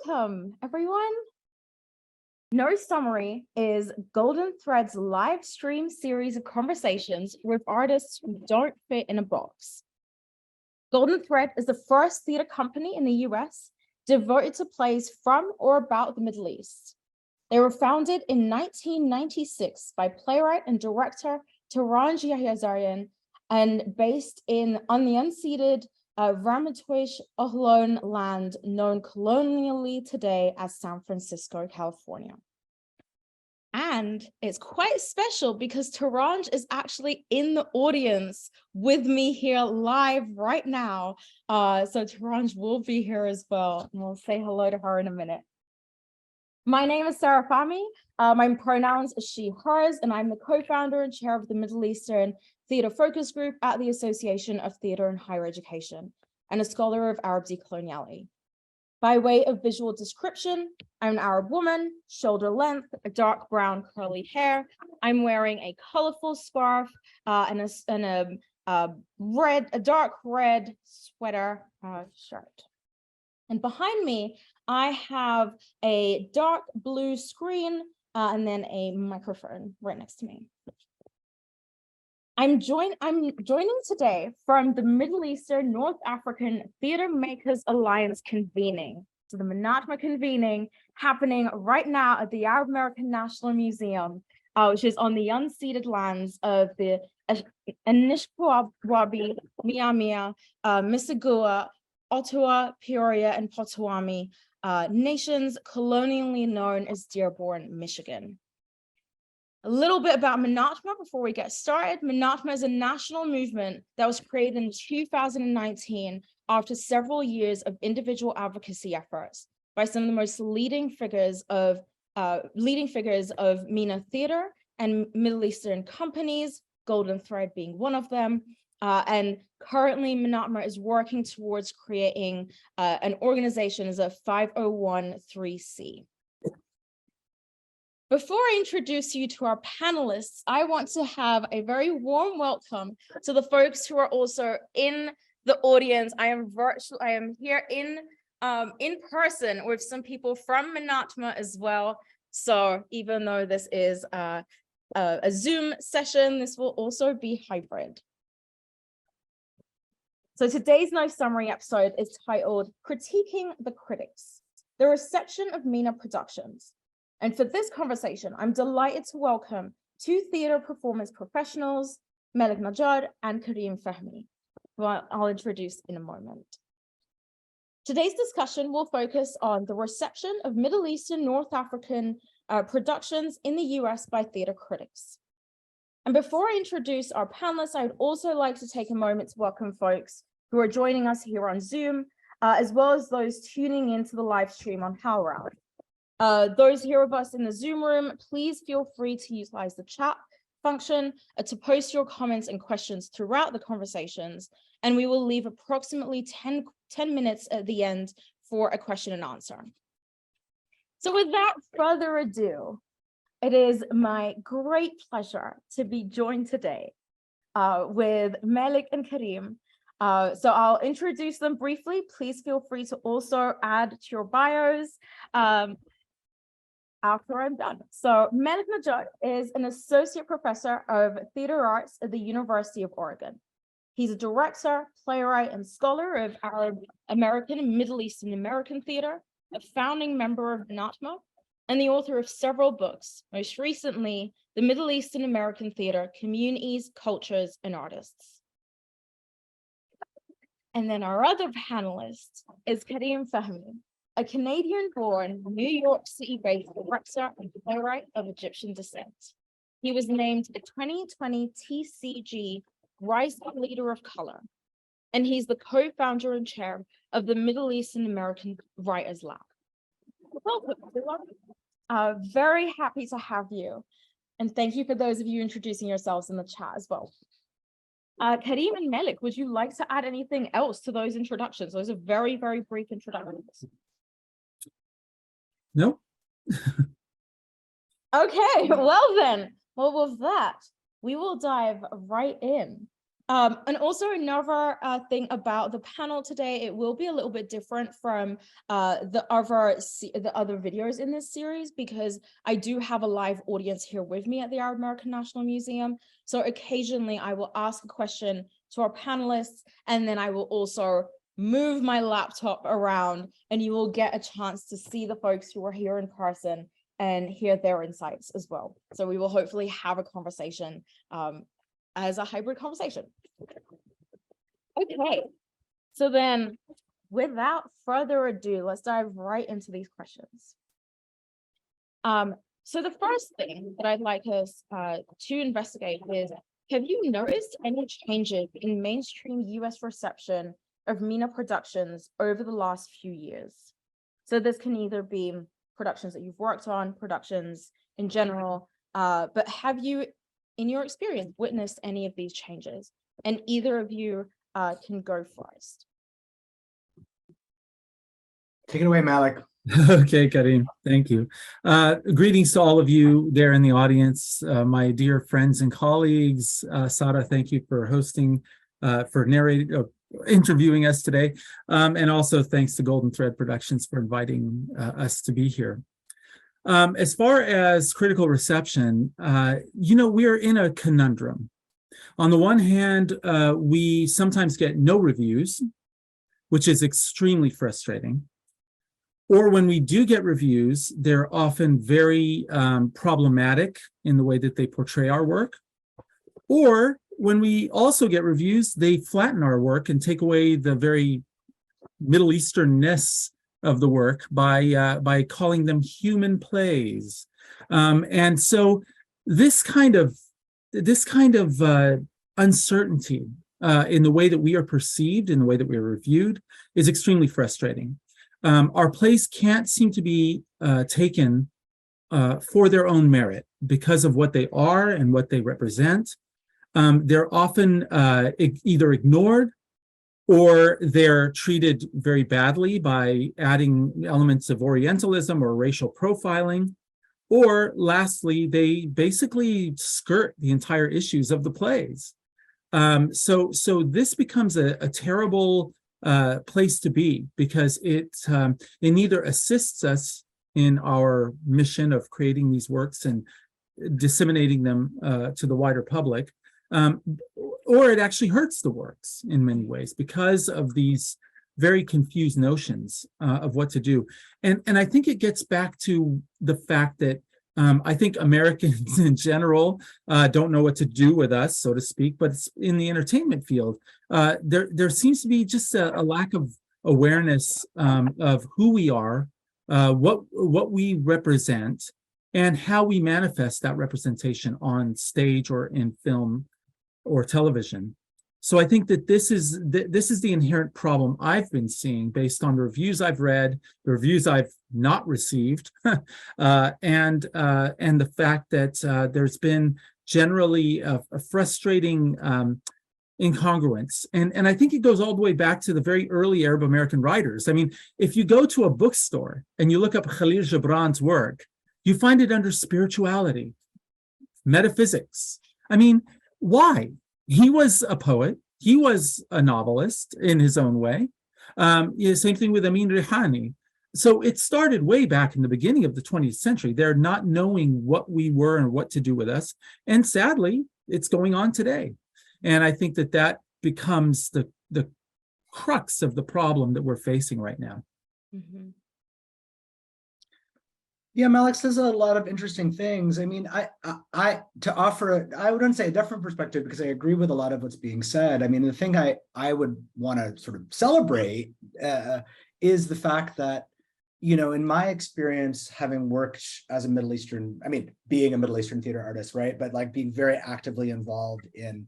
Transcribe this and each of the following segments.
Welcome, everyone. No Summary is Golden Thread's live stream series of conversations with artists who don't fit in a box. Golden Thread is the first theater company in the US devoted to plays from or about the Middle East. They were founded in 1996 by playwright and director Taranj Yahyazarian and based on the unceded Ramaytush Ohlone land known colonially today as San Francisco, California. And it's quite special because Taranj is actually in the audience with me here live right now. So Taranj will be here as well, and we'll say hello to her in a minute. My name is Sarah Fahmy. My pronouns are she, hers, and I'm the co-founder and chair of the Middle Eastern Theatre Focus Group at the Association of Theatre and Higher Education, and a scholar of Arab decoloniality. By way of visual description, I'm an Arab woman, shoulder length, a dark brown curly hair. I'm wearing a colorful scarf and a dark red sweater shirt. And behind me, I have a dark blue screen and then a microphone right next to me. I'm joining today from the Middle Eastern North African Theatre Makers Alliance convening. So the MENATMA convening happening right now at the Arab American National Museum, which is on the unceded lands of the Anishinaabeg, Miamia, Mississauga, Ottawa, Peoria, and Potawatomi nations colonially known as Dearborn, Michigan. A little bit about MENATMA before we get started. MENATMA is a national movement that was created in 2019 after several years of individual advocacy efforts by some of the most leading figures of MENA theater and Middle Eastern companies, Golden Thread being one of them. And currently MENATMA is working towards creating an organization as a 501(c)(3). Before I introduce you to our panelists, I want to have a very warm welcome to the folks who are also in the audience. I am here in person with some people from MENATMA as well. So even though this is a Zoom session, this will also be hybrid. So today's No Summary episode is titled Critiquing the Critics, the Reception of MENA Productions. And for this conversation, I'm delighted to welcome two theater performance professionals, Malek Najjar and Kareem Fahmy, who I'll introduce in a moment. Today's discussion will focus on the reception of Middle Eastern North African productions in the US by theater critics. And before I introduce our panelists, I would also like to take a moment to welcome folks who are joining us here on Zoom, as well as those tuning into the live stream on HowlRound. Those here with us in the Zoom room, please feel free to utilize the chat function to post your comments and questions throughout the conversations, and we will leave approximately 10 minutes at the end for a question and answer. So without further ado, it is my great pleasure to be joined today with Malek and Kareem. So I'll introduce them briefly. Please feel free to also add to your bios after I'm done. So Malek Najjar is an associate professor of theater arts at the University of Oregon. He's a director, playwright, and scholar of Arab American and Middle Eastern American theater, a founding member of MENATMA, and the author of several books, most recently, The Middle Eastern American Theater, Communities, Cultures, and Artists. And then our other panelist is Kareem Fahmy, a Canadian-born, New York City-based director and playwright of Egyptian descent. He was named the 2020 TCG Rising Leader of Color, and he's the co-founder and chair of the Middle Eastern American Writers Lab. Welcome, everyone. Very happy to have you, and thank you for those of you introducing yourselves in the chat as well. Kareem and Malek, would you like to add anything else to those introductions? Those are very, very brief introductions. No. Okay, well then, with that, we will dive right in. And also another thing about the panel today, it will be a little bit different from the other videos in this series, because I do have a live audience here with me at the Arab American National Museum. So occasionally I will ask a question to our panelists, and then I will also move my laptop around, and you will get a chance to see the folks who are here in person and hear their insights as well. So we will hopefully have a conversation as a hybrid conversation. Okay, so then without further ado, let's dive right into these questions. So the first thing that I'd like us to investigate is, have you noticed any changes in mainstream US reception of MENA productions over the last few years? So this can either be productions that you've worked on, productions in general, but have you, in your experience, witnessed any of these changes? And either of you can go first. Take it away, Malek. Okay, Kareem, thank you. Greetings to all of you there in the audience, my dear friends and colleagues. Sarah, thank you for hosting, for interviewing us today. And also thanks to Golden Thread Productions for inviting us to be here. As far as critical reception, we're in a conundrum. On the one hand, we sometimes get no reviews, which is extremely frustrating. Or when we do get reviews, they're often very problematic in the way that they portray our work. Or when we also get reviews, they flatten our work and take away the very Middle Eastern-ness of the work by calling them human plays. And so this kind of uncertainty in the way that we are perceived, in the way that we are reviewed, is extremely frustrating. Our plays can't seem to be taken for their own merit because of what they are and what they represent. They're often either ignored, or they're treated very badly by adding elements of Orientalism or racial profiling. Or lastly, they basically skirt the entire issues of the plays. So this becomes a terrible place to be, because it neither assists us in our mission of creating these works and disseminating them to the wider public, or it actually hurts the works in many ways because of these very confused notions of what to do. And I think it gets back to the fact that I think Americans in general don't know what to do with us, so to speak, but in the entertainment field, there seems to be just a lack of awareness of who we are, what we represent, and how we manifest that representation on stage or in film or television. So I think that this is the inherent problem I've been seeing based on the reviews I've read, the reviews I've not received, and the fact that there's been generally a frustrating incongruence. And I think it goes all the way back to the very early Arab American writers. I mean, if you go to a bookstore and you look up Khalil Gibran's work, you find it under spirituality, metaphysics. I mean, why? He was a poet. He was a novelist in his own way. Same thing with Amin Rihani. So it started way back in the beginning of the 20th century. They're not knowing what we were and what to do with us. And sadly, it's going on today. And I think that becomes the crux of the problem that we're facing right now. Mm-hmm. Yeah, Malek says a lot of interesting things. I mean, I to offer, I wouldn't say a different perspective, because I agree with a lot of what's being said. I mean, the thing I would want to sort of celebrate is the fact that, in my experience, having worked as a Middle Eastern, I mean, being a Middle Eastern theater artist, right? But like being very actively involved in,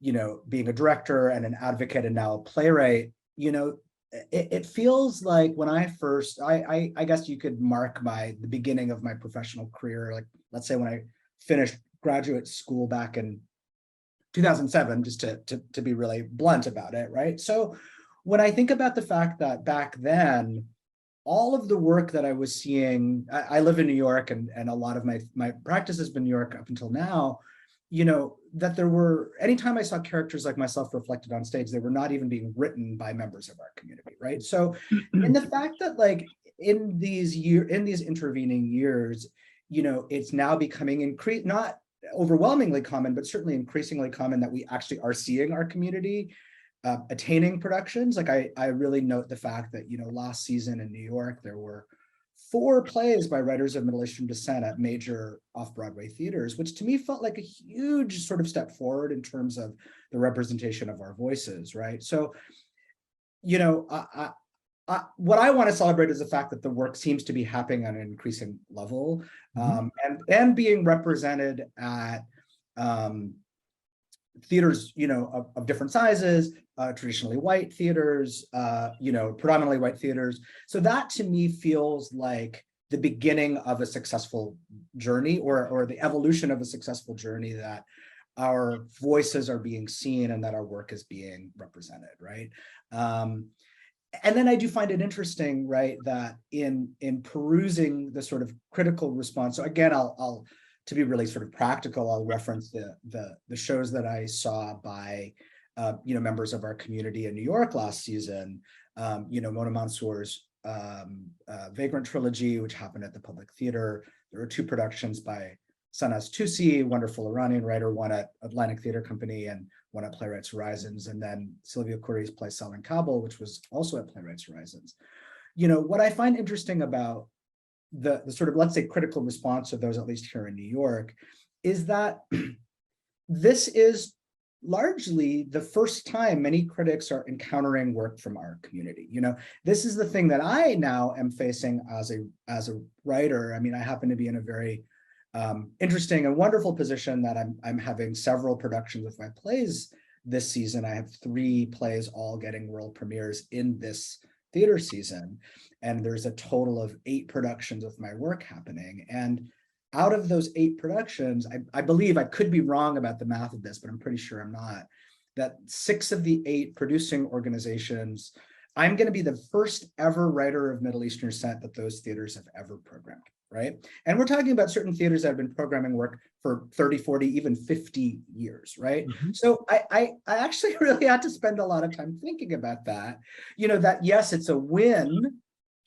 being a director and an advocate and now a playwright, it feels like when I first, I guess you could mark the beginning of my professional career, like let's say when I finished graduate school back in 2007, just to be really blunt about it, right? So when I think about the fact that back then, all of the work that I was seeing, I live in New York, and a lot of my practice has been New York up until now, that there were, anytime I saw characters like myself reflected on stage, they were not even being written by members of our community, right? So, and the fact that like in these intervening years, it's now becoming not overwhelmingly common, but certainly increasingly common that we actually are seeing our community attaining productions. Like I really note the fact that, last season in New York, there were 4 plays by writers of Middle Eastern descent at major off-Broadway theaters, which to me felt like a huge sort of step forward in terms of the representation of our voices, right? So, what I want to celebrate is the fact that the work seems to be happening on an increasing level, and being represented at theaters, of different sizes, traditionally white theaters, predominantly white theaters. So that to me feels like the beginning of a successful journey, or the evolution of a successful journey, that our voices are being seen and that our work is being represented, right? And then I do find it interesting, right, that in perusing the sort of critical response. So again, I'll to be really sort of practical, I'll reference the shows that I saw by members of our community in New York last season. Mona Mansour's Vagrant Trilogy, which happened at the Public Theater. There were 2 productions by Sanaz Tusi, wonderful Iranian writer, one at Atlantic Theater Company and one at Playwrights Horizons, and then Sylvia Khoury's play Selling Kabul, which was also at Playwrights Horizons. What I find interesting about the sort of, let's say, critical response of those, at least here in New York, is that this is largely the first time many critics are encountering work from our community. This is the thing that I now am facing as a writer. I mean, I happen to be in a very interesting and wonderful position that I'm having several productions of my plays this season. I have 3 plays all getting world premieres in this theater season, and there's a total of 8 productions of my work happening. And out of those 8 productions, I believe, I could be wrong about the math of this, but I'm pretty sure I'm not, that 6 of the 8 producing organizations, I'm going to be the first ever writer of Middle Eastern descent that those theaters have ever programmed, right? And we're talking about certain theaters that have been programming work for 30, 40, even 50 years, right? So I actually really had to spend a lot of time thinking about that, that yes, it's a win,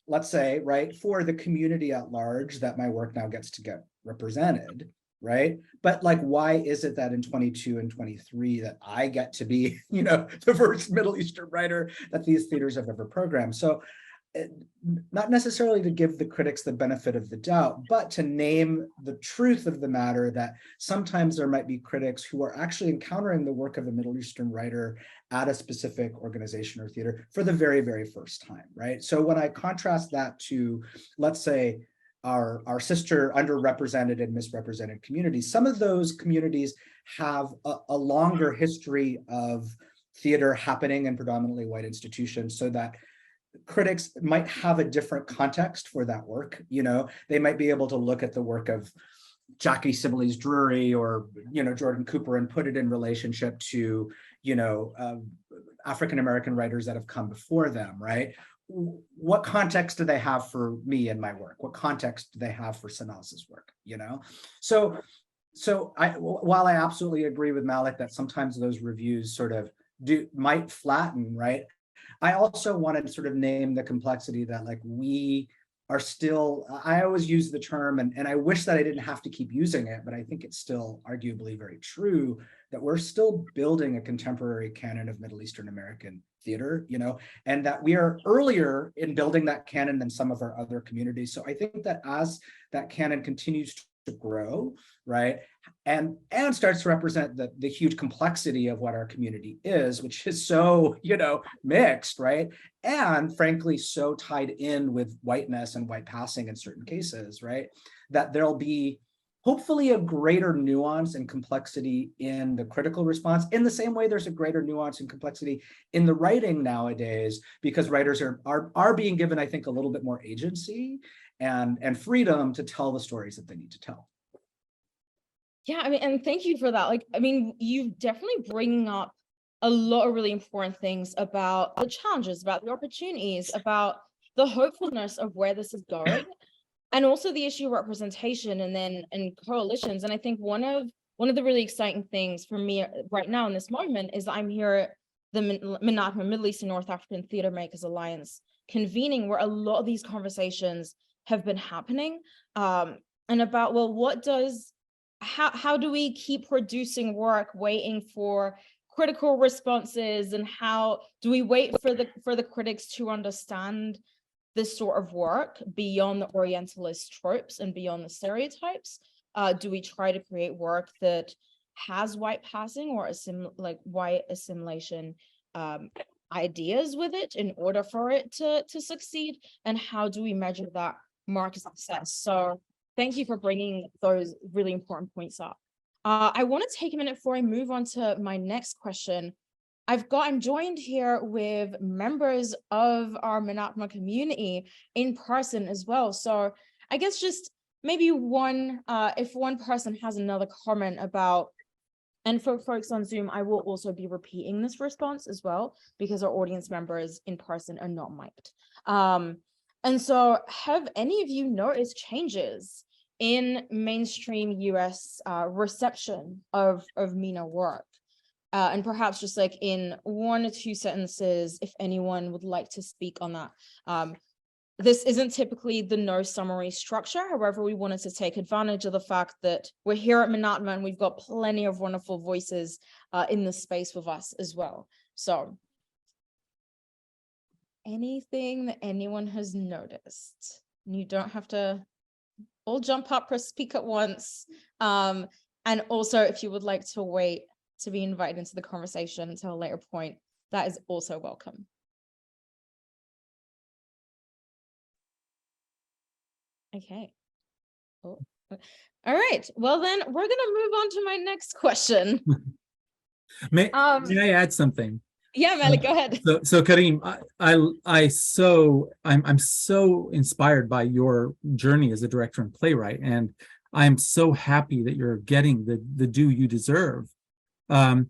let's say, right, for the community at large that my work now gets to get represented, right? But like, why is it that in 22 and 23 that I get to be, the first Middle Eastern writer that these theaters have ever programmed? So not necessarily to give the critics the benefit of the doubt, but to name the truth of the matter, that sometimes there might be critics who are actually encountering the work of a Middle Eastern writer at a specific organization or theater for the very, very first time, right? So when I contrast that to, let's say, our sister underrepresented and misrepresented communities, some of those communities have a longer history of theater happening in predominantly white institutions, so that critics might have a different context for that work. They might be able to look at the work of Jackie Sibley's Drury or, Jordan Cooper and put it in relationship to, African-American writers that have come before them, right? What context do they have for me and my work? What context do they have for Sanaz's work, So while I absolutely agree with Malek that sometimes those reviews sort of might flatten, right? I also wanted to sort of name the complexity that, like, we are still, I always use the term, and I wish that I didn't have to keep using it, but I think it's still arguably very true, that we're still building a contemporary canon of Middle Eastern American theater, and that we are earlier in building that canon than some of our other communities. So I think that as that canon continues to grow, right, and starts to represent the huge complexity of what our community is, which is so, mixed, right, and frankly so tied in with whiteness and white passing in certain cases, right, that there'll be hopefully a greater nuance and complexity in the critical response, in the same way there's a greater nuance and complexity in the writing nowadays, because writers are being given, I think, a little bit more agency and freedom to tell the stories that they need to tell. Yeah, I mean, and thank you for that. Like, I mean, you definitely bringing up a lot of really important things about the challenges, about the opportunities, about the hopefulness of where this is going, and also the issue of representation and coalitions. And I think one of one of the really exciting things for me right now in this moment is I'm here at the MENATMA, Middle East and North African Theatre Makers Alliance convening, where a lot of these conversations have been happening, and about, well, how do we keep producing work waiting for critical responses, and how do we wait for the critics to understand this sort of work beyond the Orientalist tropes and beyond the stereotypes? Do we try to create work that has white passing or white assimilation ideas with it in order for it to succeed? And how do we measure that market success? So thank you for bringing those really important points up. I want to take a minute before I move on to my next question. I'm joined here with members of our MENATMA community in person as well. So I guess just maybe if one person has another comment about, and for folks on Zoom, I will also be repeating this response as well, because our audience members in person are not mic'd. And so have any of you noticed changes in mainstream US reception of MENA work? And perhaps just like in 1 or 2 sentences, if anyone would like to speak on that. This isn't typically the no summary structure. However, we wanted to take advantage of the fact that we're here at MENATMA and we've got plenty of wonderful voices in the space with us as well. So anything that anyone has noticed, you don't have to all jump up or speak at once. And also, if you would like to wait to be invited into the conversation until a later point, that is also welcome. Okay. Oh. All right. Well, then we're going to move on to my next question. May I add something? Yeah, Malek, go ahead. So Kareem, I'm so inspired by your journey as a director and playwright, and I'm so happy that you're getting the due you deserve. You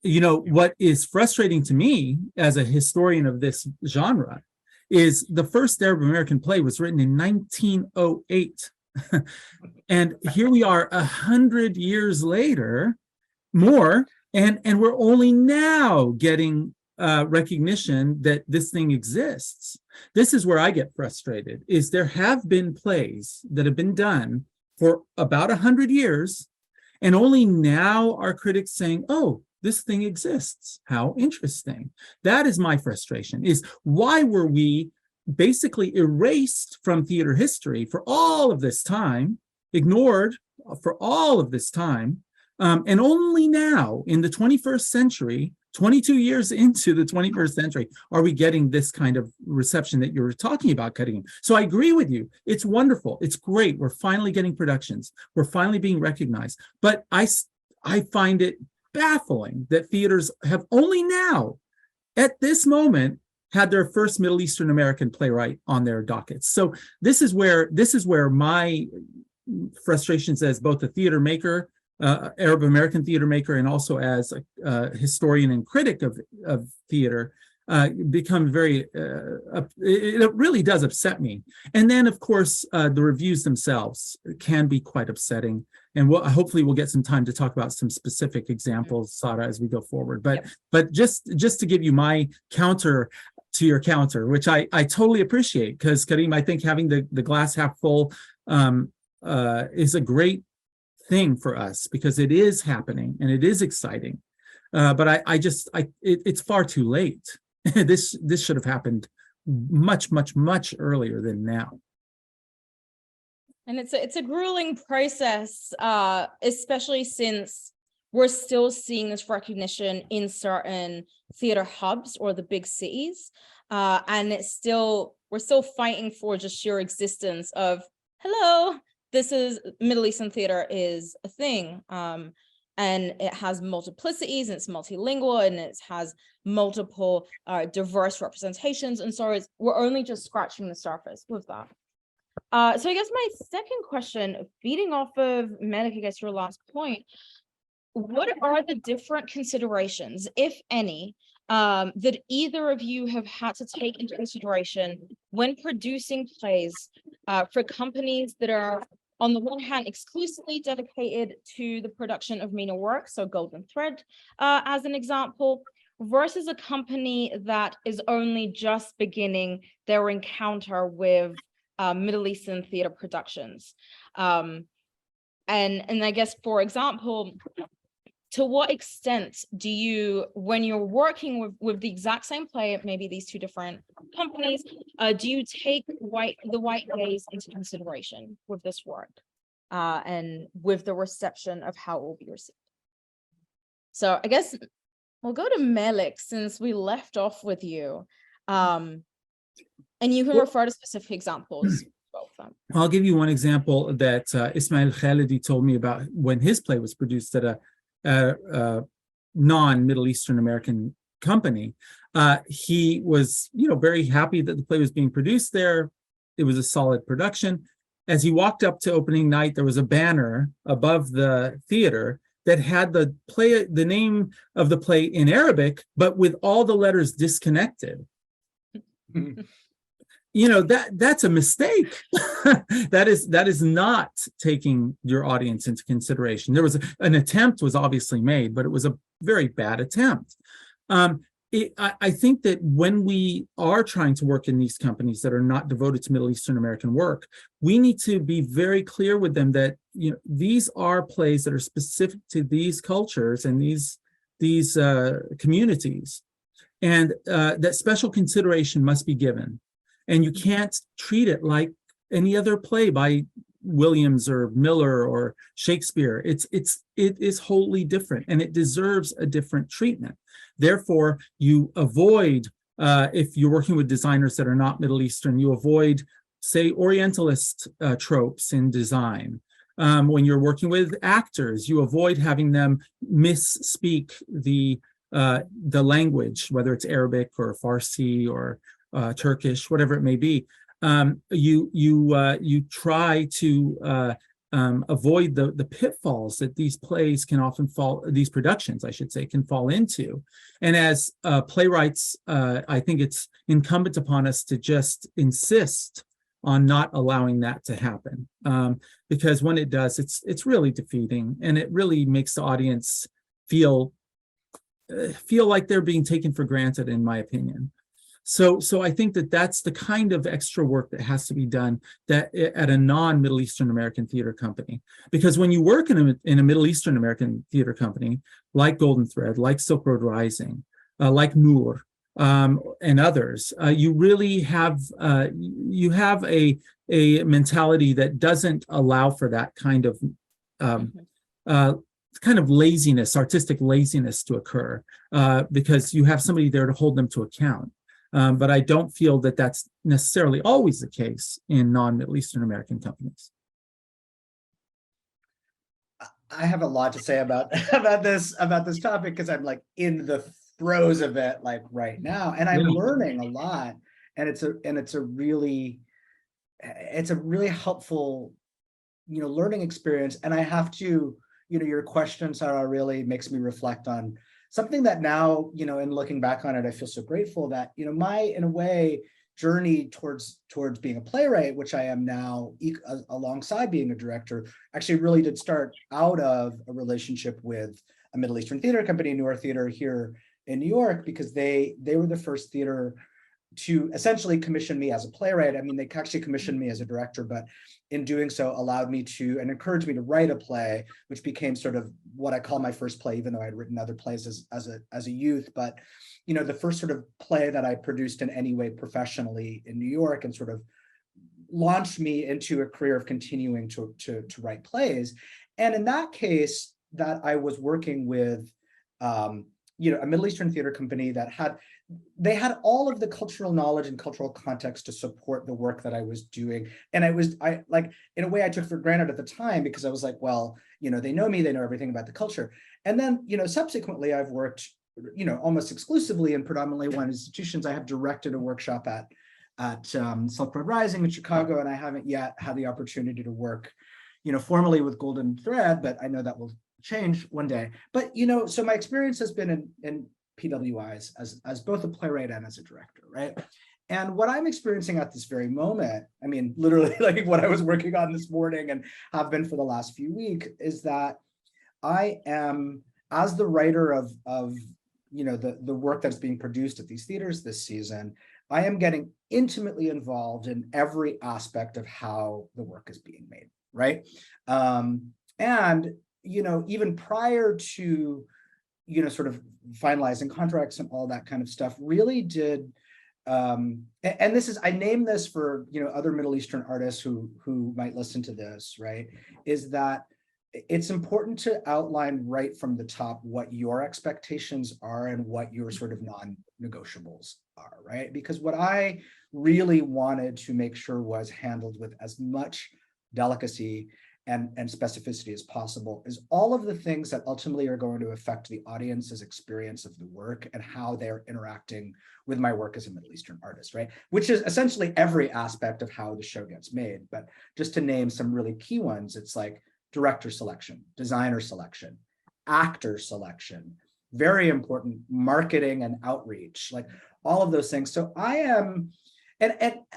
know, what is frustrating to me as a historian of this genre is the first Arab American play was written in 1908. And here we are 100 years later, more, and we're only now getting recognition that this thing exists. This is where I get frustrated, is there have been plays that have been done for about 100 years, and only now are critics saying, oh, this thing exists. How interesting. That is my frustration, is why were we basically erased from theater history for all of this time, ignored for all of this time, and only now in the 21st century, 22 years into the 21st century, are we getting this kind of reception that you're talking about, Kareem. So I agree with you. It's wonderful. It's great. We're finally getting productions. We're finally being recognized. But I find it baffling that theaters have only now, at this moment, had their first Middle Eastern American playwright on their dockets. So this is where my frustrations as both a theater maker, Arab American theater maker, and also as a historian and critic of theater, become very, it really does upset me. And then, of course, the reviews themselves can be quite upsetting. And hopefully we'll get some time to talk about some specific examples, Sarah, as we go forward. But just to give you my counter to your counter, which I totally appreciate, because Kareem, I think having the glass half full is a great thing for us, because it is happening and it is exciting. But it's far too late. This should have happened much earlier than now. And it's a grueling process, especially since we're still seeing this recognition in certain theater hubs or the big cities. And we're still fighting for just sheer existence of, hello, this is Middle Eastern theater is a thing. And it has multiplicities, and it's multilingual, and it has multiple diverse representations. And so we're only just scratching the surface with that. So I guess my second question, feeding off of Malek, I guess your last point, what are the different considerations, if any, that either of you have had to take into consideration when producing plays for companies that are on the one hand, exclusively dedicated to the production of MENA work, so Golden Thread as an example, versus a company that is only just beginning their encounter with Middle Eastern theater productions. And I guess, for example, to what extent do you, when you're working with the exact same play, maybe these two different companies, do you take the white gaze into consideration with this work and with the reception of how it will be received? So I guess we'll go to Malek since we left off with you, and you can refer to specific examples. I'll give you one example that Ismail Khalidi told me about when his play was produced at a non-Middle Eastern American company. He was, very happy that the play was being produced there. It was a solid production. As he walked up to opening night, there was a banner above the theater that had the name of the play in Arabic, but with all the letters disconnected. That's a mistake. that is not taking your audience into consideration. There was an attempt was obviously made, but it was a very bad attempt. I think that when we are trying to work in these companies that are not devoted to Middle Eastern American work, we need to be very clear with them that these are plays that are specific to these cultures and these communities, and that special consideration must be given. And you can't treat it like any other play by Williams or Miller or Shakespeare. It is wholly different, and it deserves a different treatment. Therefore, you avoid, if you're working with designers that are not Middle Eastern, you avoid, say, Orientalist tropes in design. When you're working with actors, you avoid having them misspeak the language, whether it's Arabic or Farsi or Turkish, whatever it may be. You try to avoid the pitfalls that these plays can often these productions, I should say, can fall into. And as playwrights, I think it's incumbent upon us to just insist on not allowing that to happen, because when it does, it's really defeating, and it really makes the audience feel like they're being taken for granted, in my opinion. So I think that that's the kind of extra work that has to be done at a non-Middle Eastern American theater company. Because when you work in a Middle Eastern American theater company, like Golden Thread, like Silk Road Rising, like Noor, and others, you really have a mentality that doesn't allow for that kind of laziness, artistic laziness to occur, because you have somebody there to hold them to account. But I don't feel that that's necessarily always the case in non-Middle Eastern American companies. I have a lot to say about this topic, because I'm like in the throes of it like right now, and I'm learning a lot, and it's a really helpful learning experience. And I have to, your question, Sarah, really makes me reflect on something that now, in looking back on it, I feel so grateful that, my, in a way, journey towards being a playwright, which I am now alongside being a director, actually really did start out of a relationship with a Middle Eastern theater company, Noor Theater here in New York, because they were the first theater to essentially commission me as a playwright. I mean, they actually commissioned me as a director, but in doing so allowed me to and encouraged me to write a play, which became sort of what I call my first play, even though I'd written other plays as a youth. But, the first sort of play that I produced in any way professionally in New York, and sort of launched me into a career of continuing to write plays. And in that case, that I was working with, a Middle Eastern theater company that had all of the cultural knowledge and cultural context to support the work that I was doing. And I like, in a way I took for granted at the time, because I was like, well, they know me, they know everything about the culture. And then, subsequently I've worked, almost exclusively in predominantly one institutions. I have directed a workshop at Silk Road Rising in Chicago, and I haven't yet had the opportunity to work, formally with Golden Thread, but I know that will change one day. But, so my experience has been in PWIs as both a playwright and as a director, right? And what I'm experiencing at this very moment, I mean, literally like what I was working on this morning and have been for the last few weeks, is that I am, as the writer of the work that's being produced at these theaters this season, I am getting intimately involved in every aspect of how the work is being made, right? And even prior to sort of finalizing contracts and all that kind of stuff, really did. And this is, I name this for other Middle Eastern artists who might listen to this, right? Is that it's important to outline right from the top what your expectations are and what your sort of non-negotiables are, right? Because what I really wanted to make sure was handled with as much delicacy and specificity as possible is all of the things that ultimately are going to affect the audience's experience of the work and how they're interacting with my work as a Middle Eastern artist, right? Which is essentially every aspect of how the show gets made. But just to name some really key ones, it's like director selection, designer selection, actor selection, very important, marketing and outreach, like all of those things. So I am, and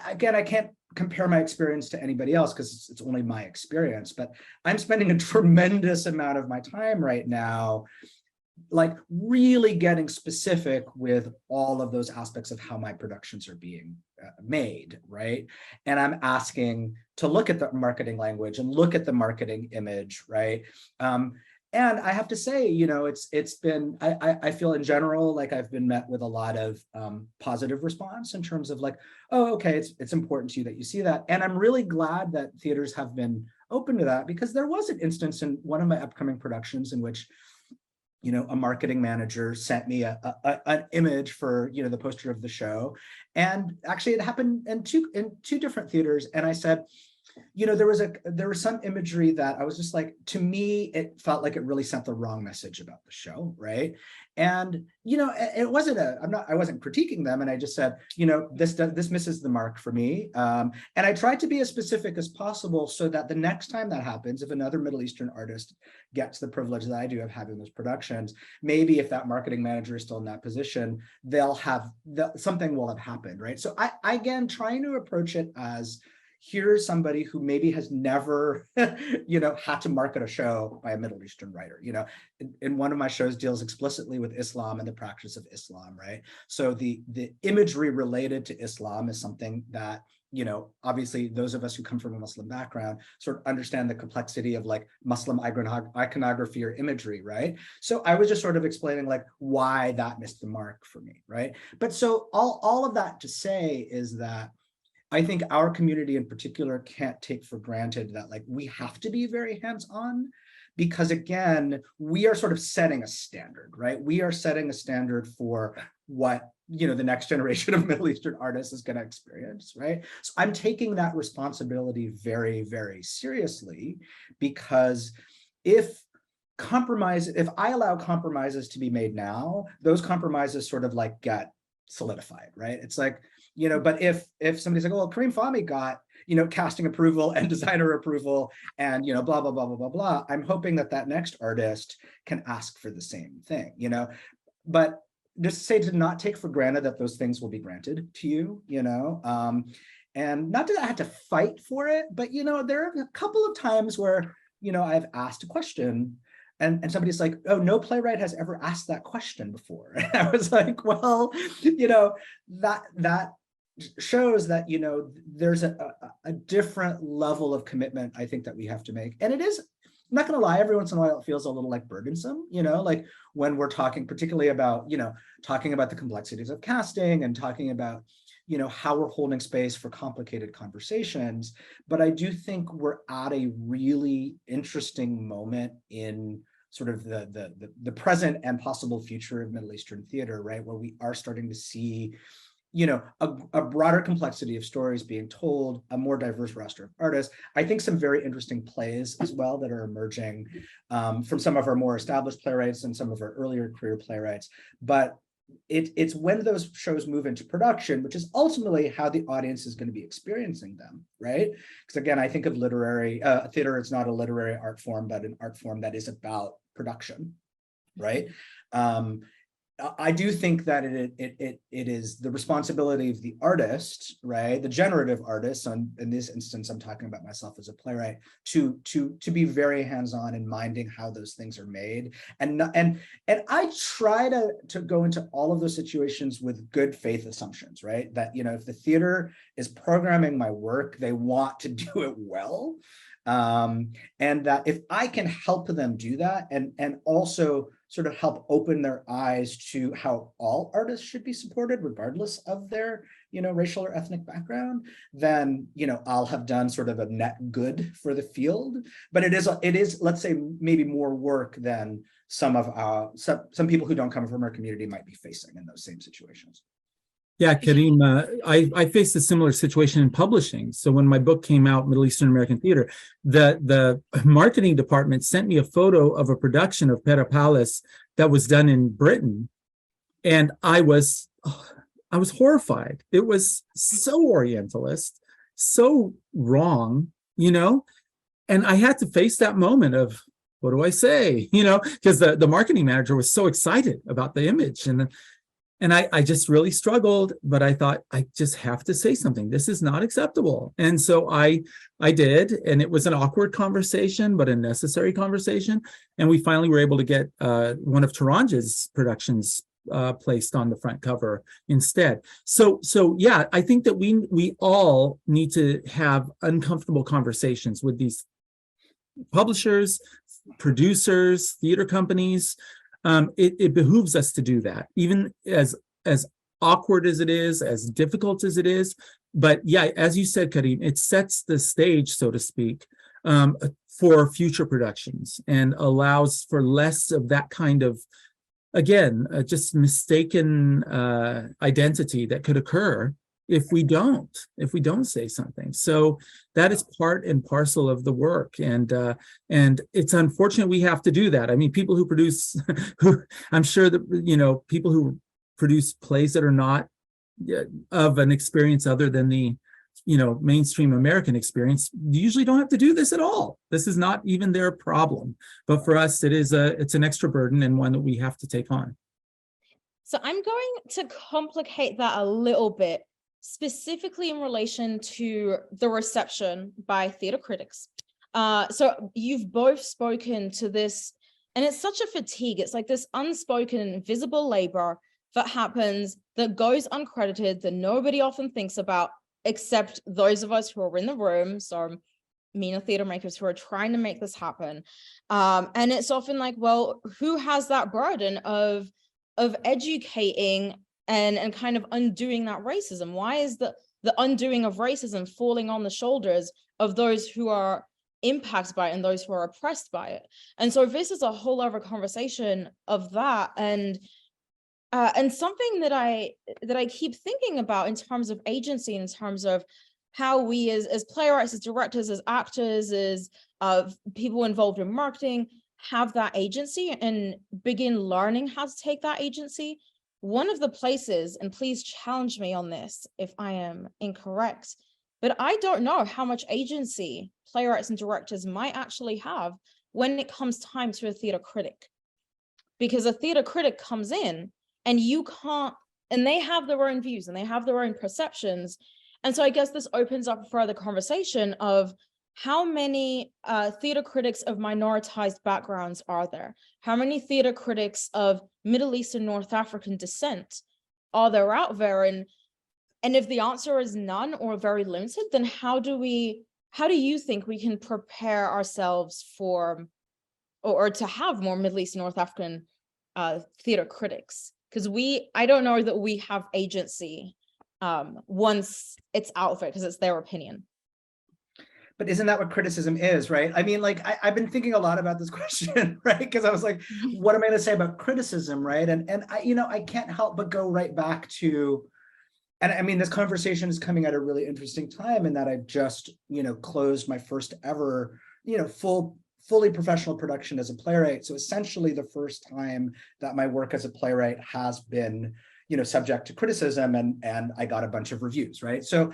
again, I can't compare my experience to anybody else because it's only my experience, but I'm spending a tremendous amount of my time right now, like really getting specific with all of those aspects of how my productions are being made, right? And I'm asking to look at the marketing language and look at the marketing image, right? And I have to say, it's been, I feel in general, like I've been met with a lot of positive response in terms of like, oh, okay, it's important to you that you see that. And I'm really glad that theaters have been open to that, because there was an instance in one of my upcoming productions in which, a marketing manager sent me an image for, the poster of the show. And actually it happened in two different theaters. And I said, there was some imagery that I was just like, to me, it felt like it really sent the wrong message about the show, right? And it wasn't I wasn't critiquing them, and I just said, this misses the mark for me. And I tried to be as specific as possible so that the next time that happens, if another Middle Eastern artist gets the privilege that I do of having those productions, maybe if that marketing manager is still in that position, something will have happened, right? So I again trying to approach it as, here's somebody who maybe has never, had to market a show by a Middle Eastern writer. In one of my shows deals explicitly with Islam and the practice of Islam, right? So the imagery related to Islam is something that, obviously those of us who come from a Muslim background sort of understand the complexity of like Muslim iconography or imagery, right? So I was just sort of explaining like why that missed the mark for me, right? But so all of that to say is that I think our community in particular can't take for granted that like we have to be very hands-on, because again, we are sort of setting a standard, right? We are setting a standard for what, the next generation of Middle Eastern artists is going to experience, right? So I'm taking that responsibility very, very seriously, because if I allow compromises to be made now, those compromises sort of like get solidified, right? It's like, but if somebody's like, oh, well, Kareem Fahmy got, casting approval and designer approval and, blah, blah, blah, blah, blah, blah, I'm hoping that next artist can ask for the same thing, but just say to not take for granted that those things will be granted to you, and not that I had to fight for it, but, there are a couple of times where, I've asked a question and somebody's like, oh, no playwright has ever asked that question before. And I was like, well, that shows that, there's a different level of commitment, I think, that we have to make. And it is, I'm not going to lie, every once in a while it feels a little like burdensome, like when we're talking particularly about, talking about the complexities of casting and talking about, how we're holding space for complicated conversations. But I do think we're at a really interesting moment in sort of the present and possible future of Middle Eastern theater, right? Where we are starting to see, a broader complexity of stories being told, a more diverse roster of artists. I think some very interesting plays as well that are emerging from some of our more established playwrights and some of our earlier career playwrights. But it's when those shows move into production, which is ultimately how the audience is going to be experiencing them, right? Because again, I think of literary theater, it's not a literary art form, but an art form that is about production, right? I do think that it is the responsibility of the artist, right? The generative artist, in this instance, I'm talking about myself as a playwright, to be very hands-on in minding how those things are made. And I try to go into all of those situations with good faith assumptions, right? That, if the theater is programming my work, they want to do it well. And that if I can help them do that, and also sort of help open their eyes to how all artists should be supported, regardless of their, racial or ethnic background, then, I'll have done sort of a net good for the field. But it is, let's say, maybe more work than some people who don't come from our community might be facing in those same situations. Yeah, Kareem, I faced a similar situation in publishing. So when my book came out, Middle Eastern American Theater, the marketing department sent me a photo of a production of Pera Palace that was done in Britain. And I was horrified. It was so Orientalist, so wrong, and I had to face that moment of, what do I say? Because the marketing manager was so excited about the image. And I just really struggled, but I thought, I just have to say something. This is not acceptable. And so I did, and it was an awkward conversation, but a necessary conversation. And we finally were able to get one of Taranja's productions placed on the front cover instead. So yeah, I think that we all need to have uncomfortable conversations with these publishers, producers, theater companies. It behooves us to do that, even as awkward as it is, as difficult as it is. But yeah, as you said, Kareem, it sets the stage, so to speak, for future productions, and allows for less of that kind of, again, just mistaken identity that could occur if we don't say something. So that is part and parcel of the work, and it's unfortunate we have to do that. I mean, people who produce, I'm sure that people who produce plays that are not of an experience other than the mainstream American experience usually don't have to do this at all. This is not even their problem. But for us, it's an extra burden, and one that we have to take on. So I'm going to complicate that a little bit, specifically in relation to the reception by theater critics. So you've both spoken to this, and it's such a fatigue. It's like this unspoken, invisible labor that happens, that goes uncredited, that nobody often thinks about, except those of us who are in the room. So MENA theater makers who are trying to make this happen. And it's often like, well, who has that burden of educating and kind of undoing that racism? Why is the undoing of racism falling on the shoulders of those who are impacted by it and those who are oppressed by it? And so this is a whole other conversation of that, and something that I keep thinking about in terms of agency, in terms of how we as playwrights, as directors, as actors, as people involved in marketing, have that agency and begin learning how to take that agency. One of the places, and please challenge me on this if I am incorrect, but I don't know how much agency playwrights and directors might actually have when it comes time to a theater critic. Because a theater critic comes in and you can't, and they have their own views and they have their own perceptions. And so I guess this opens up a further conversation of how many theater critics of minoritized backgrounds are there? How many theater critics of Middle Eastern, North African descent are there out there? And if the answer is none or very limited, then how do you think we can prepare ourselves for, or to have more Middle Eastern, North African theater critics? Because I don't know that we have agency once it's out there, because it's their opinion. But isn't that what criticism is, right? I mean, like, I've been thinking a lot about this question, right? Because I was like, what am I going to say about criticism, right? And I can't help but go right back to, and I mean, this conversation is coming at a really interesting time in that I just, closed my first ever, fully professional production as a playwright. So essentially the first time that my work as a playwright has been, subject to criticism, and I got a bunch of reviews, right? So,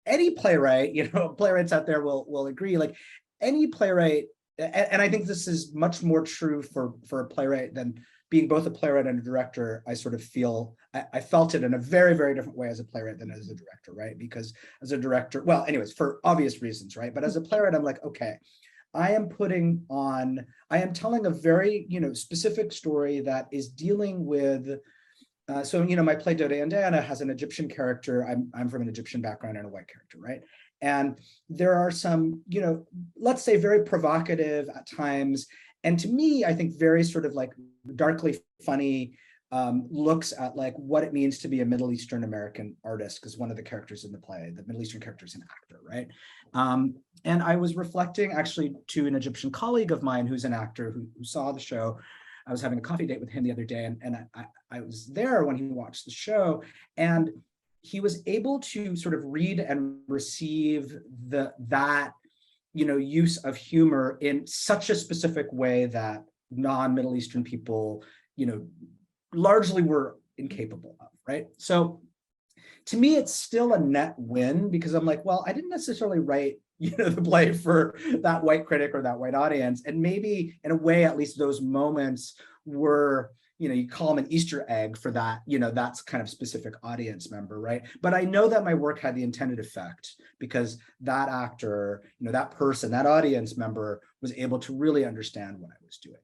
any playwright, playwrights out there will agree, like any playwright and I think this is much more true for a playwright than being both a playwright and a director. I sort of feel, I felt it in a very, very different way as a playwright than as a director, right? Because as a director, well, anyways, for obvious reasons, right? But as a playwright, I'm like, okay, I am telling a very, specific story that is dealing with, so, my play Dode and Diana has an Egyptian character. I'm from an Egyptian background and a white character, right? And there are some, let's say very provocative at times. And to me, I think very sort of like darkly funny looks at like what it means to be a Middle Eastern American artist, because one of the characters in the play, the Middle Eastern character, is an actor, right? And I was reflecting actually to an Egyptian colleague of mine who's an actor who saw the show. I was having a coffee date with him the other day, and I was there when he watched the show, and he was able to sort of read and receive that use of humor in such a specific way that non-Middle Eastern people, largely were incapable of, right? So to me, it's still a net win, because I'm like, well, I didn't necessarily write the play for that white critic or that white audience. And maybe in a way, at least those moments were, you call them an Easter egg for that, that's kind of specific audience member, right? But I know that my work had the intended effect, because that actor, that person, that audience member was able to really understand what I was doing,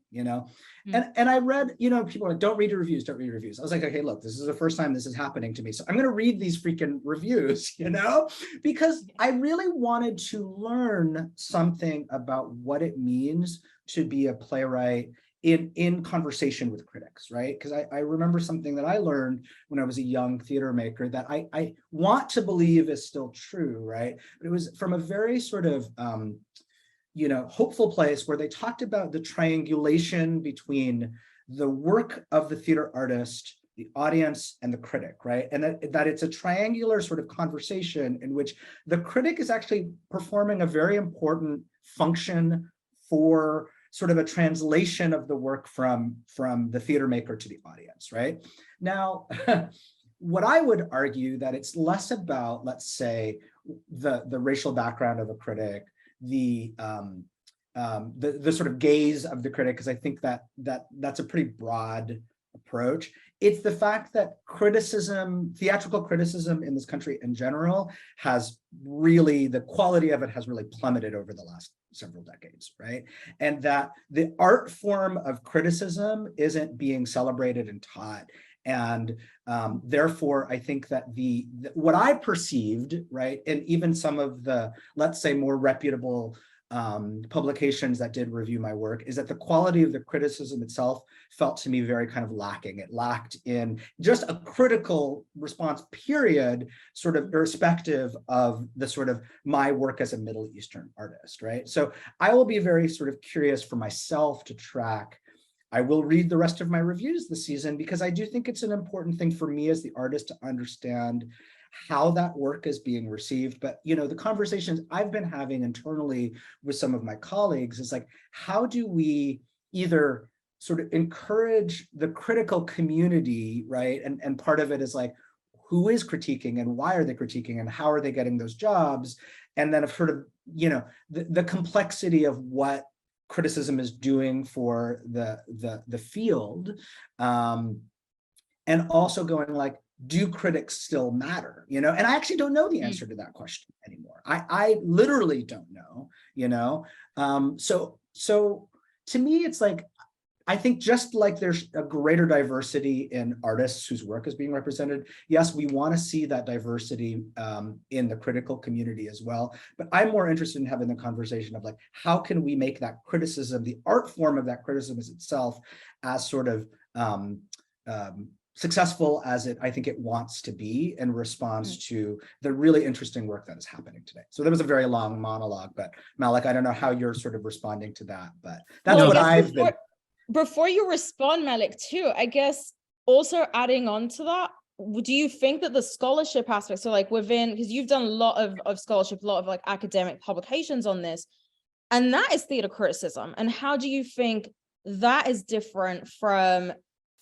And I read, people are like, don't read your reviews, don't read your reviews. I was like, okay, look, this is the first time this is happening to me. So I'm going to read these freaking reviews, because I really wanted to learn something about what it means to be a playwright in conversation with critics, right? Because I remember something that I learned when I was a young theater maker that I want to believe is still true, right? But it was from a very sort of, hopeful place where they talked about the triangulation between the work of the theater artist, the audience, and the critic, right? And that it's a triangular sort of conversation in which the critic is actually performing a very important function for sort of a translation of the work from the theater maker to the audience, right? Now, what I would argue that it's less about, let's say, the racial background of a critic, the sort of gaze of the critic, because I think that's a pretty broad approach. It's the fact that theatrical criticism in this country in general the quality of it has really plummeted over the last several decades, right? And that the art form of criticism isn't being celebrated and taught. And therefore, I think that what I perceived, right, and even some of the, let's say, more reputable publications that did review my work, is that the quality of the criticism itself felt to me very kind of lacking. It lacked in just a critical response, period, sort of irrespective of the sort of my work as a Middle Eastern artist, right? So I will be very sort of curious for myself to track. I will read the rest of my reviews this season, because I do think it's an important thing for me as the artist to understand how that work is being received. But, the conversations I've been having internally with some of my colleagues is like, how do we either sort of encourage the critical community, right? And part of it is like, who is critiquing and why are they critiquing and how are they getting those jobs? And then sort of, the complexity of what criticism is doing for the field, and also going like, do critics still matter? And I actually don't know the answer to that question anymore. I literally don't know. So to me, it's like, I think just like there's a greater diversity in artists whose work is being represented, yes, we want to see that diversity in the critical community as well. But I'm more interested in having the conversation of like, how can we make that criticism, the art form of that criticism itself, as sort of successful as I think it wants to be in response to the really interesting work that is happening today. So that was a very long monologue, but Malek, I don't know how you're sort of responding to that, but that's what I've been. Before you respond, Malek, too, I guess also adding on to that, do you think that the scholarship aspect, so like within, because you've done a lot of scholarship, a lot of like academic publications on this, and that is theater criticism. And how do you think that is different from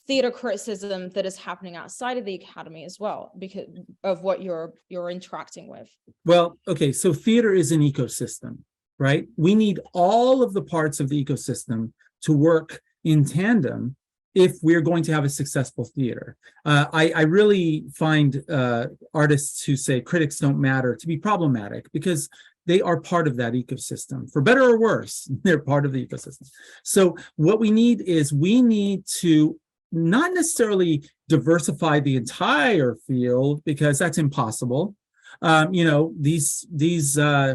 theater criticism that is happening outside of the academy as well, because of what you're interacting with? Well, okay, so theater is an ecosystem. right? We need all of the parts of the ecosystem to work in tandem if we're going to have a successful theater. I really find artists who say critics don't matter to be problematic, because they are part of that ecosystem. For better or worse, they're part of the ecosystem. So what we need to not necessarily diversify the entire field, because that's impossible. You know, these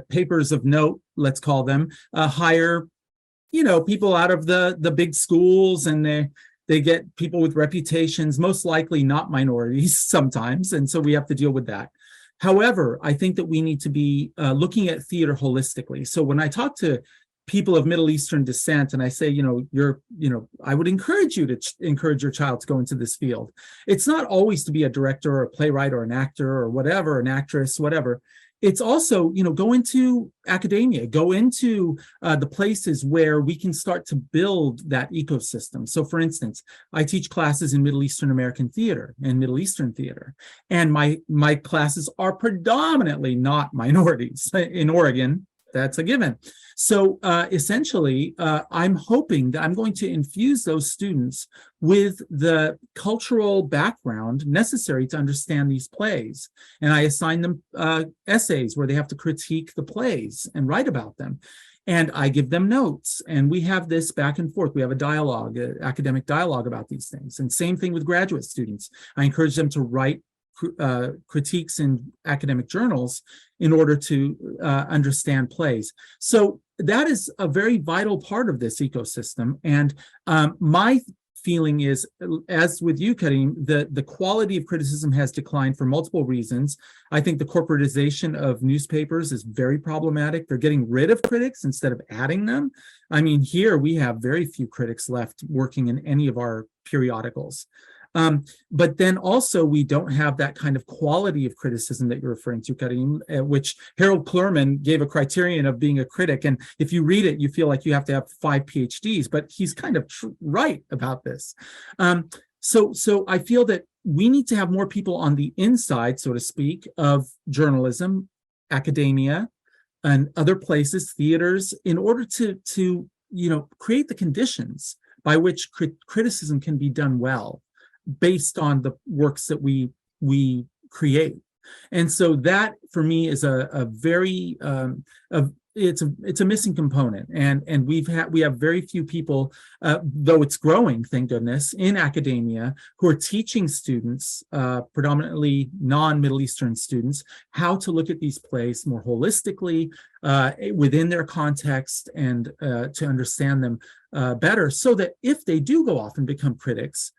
papers of note, let's call them, hire, you know, people out of the big schools, and they get people with reputations, most likely not minorities sometimes, and so we have to deal with that. However, I think that we need to be looking at theater holistically. So when I talk to people of Middle Eastern descent, and I say, I would encourage you to encourage your child to go into this field. It's not always to be a director or a playwright or an actor or whatever, an actress, whatever. It's also, go into academia, go into the places where we can start to build that ecosystem. So for instance, I teach classes in Middle Eastern American theater and Middle Eastern theater. And my classes are predominantly not minorities in Oregon. That's a given. So essentially, I'm hoping that I'm going to infuse those students with the cultural background necessary to understand these plays. And I assign them essays where they have to critique the plays and write about them. And I give them notes, and we have this back and forth. We have a dialogue, academic dialogue about these things. And same thing with graduate students. I encourage them to write critiques in academic journals in order to understand plays. So that is a very vital part of this ecosystem. And my feeling is, as with you, Kareem, the quality of criticism has declined for multiple reasons. I think the corporatization of newspapers is very problematic. They're getting rid of critics instead of adding them. I mean, here we have very few critics left working in any of our periodicals. But then also we don't have that kind of quality of criticism that you're referring to, Kareem, which Harold Clurman gave a criterion of being a critic. And if you read it, you feel like you have to have 5 PhDs, but he's kind of right about this. So I feel that we need to have more people on the inside, so to speak, of journalism, academia, and other places, theaters, in order to create the conditions by which criticism can be done well, based on the works that we create. And so that for me is a very it's a missing component, and we have very few people, though it's growing, thank goodness, in academia who are teaching students, predominantly non-Middle Eastern students, how to look at these plays more holistically within their context, and to understand them better, so that if they do go off and become critics,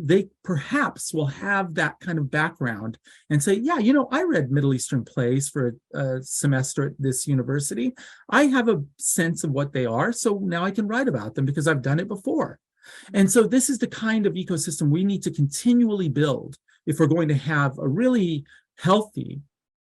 they perhaps will have that kind of background and say, yeah, I read Middle Eastern plays for a semester at this university. I have a sense of what they are, so now I can write about them because I've done it before. And so this is the kind of ecosystem we need to continually build if we're going to have a really healthy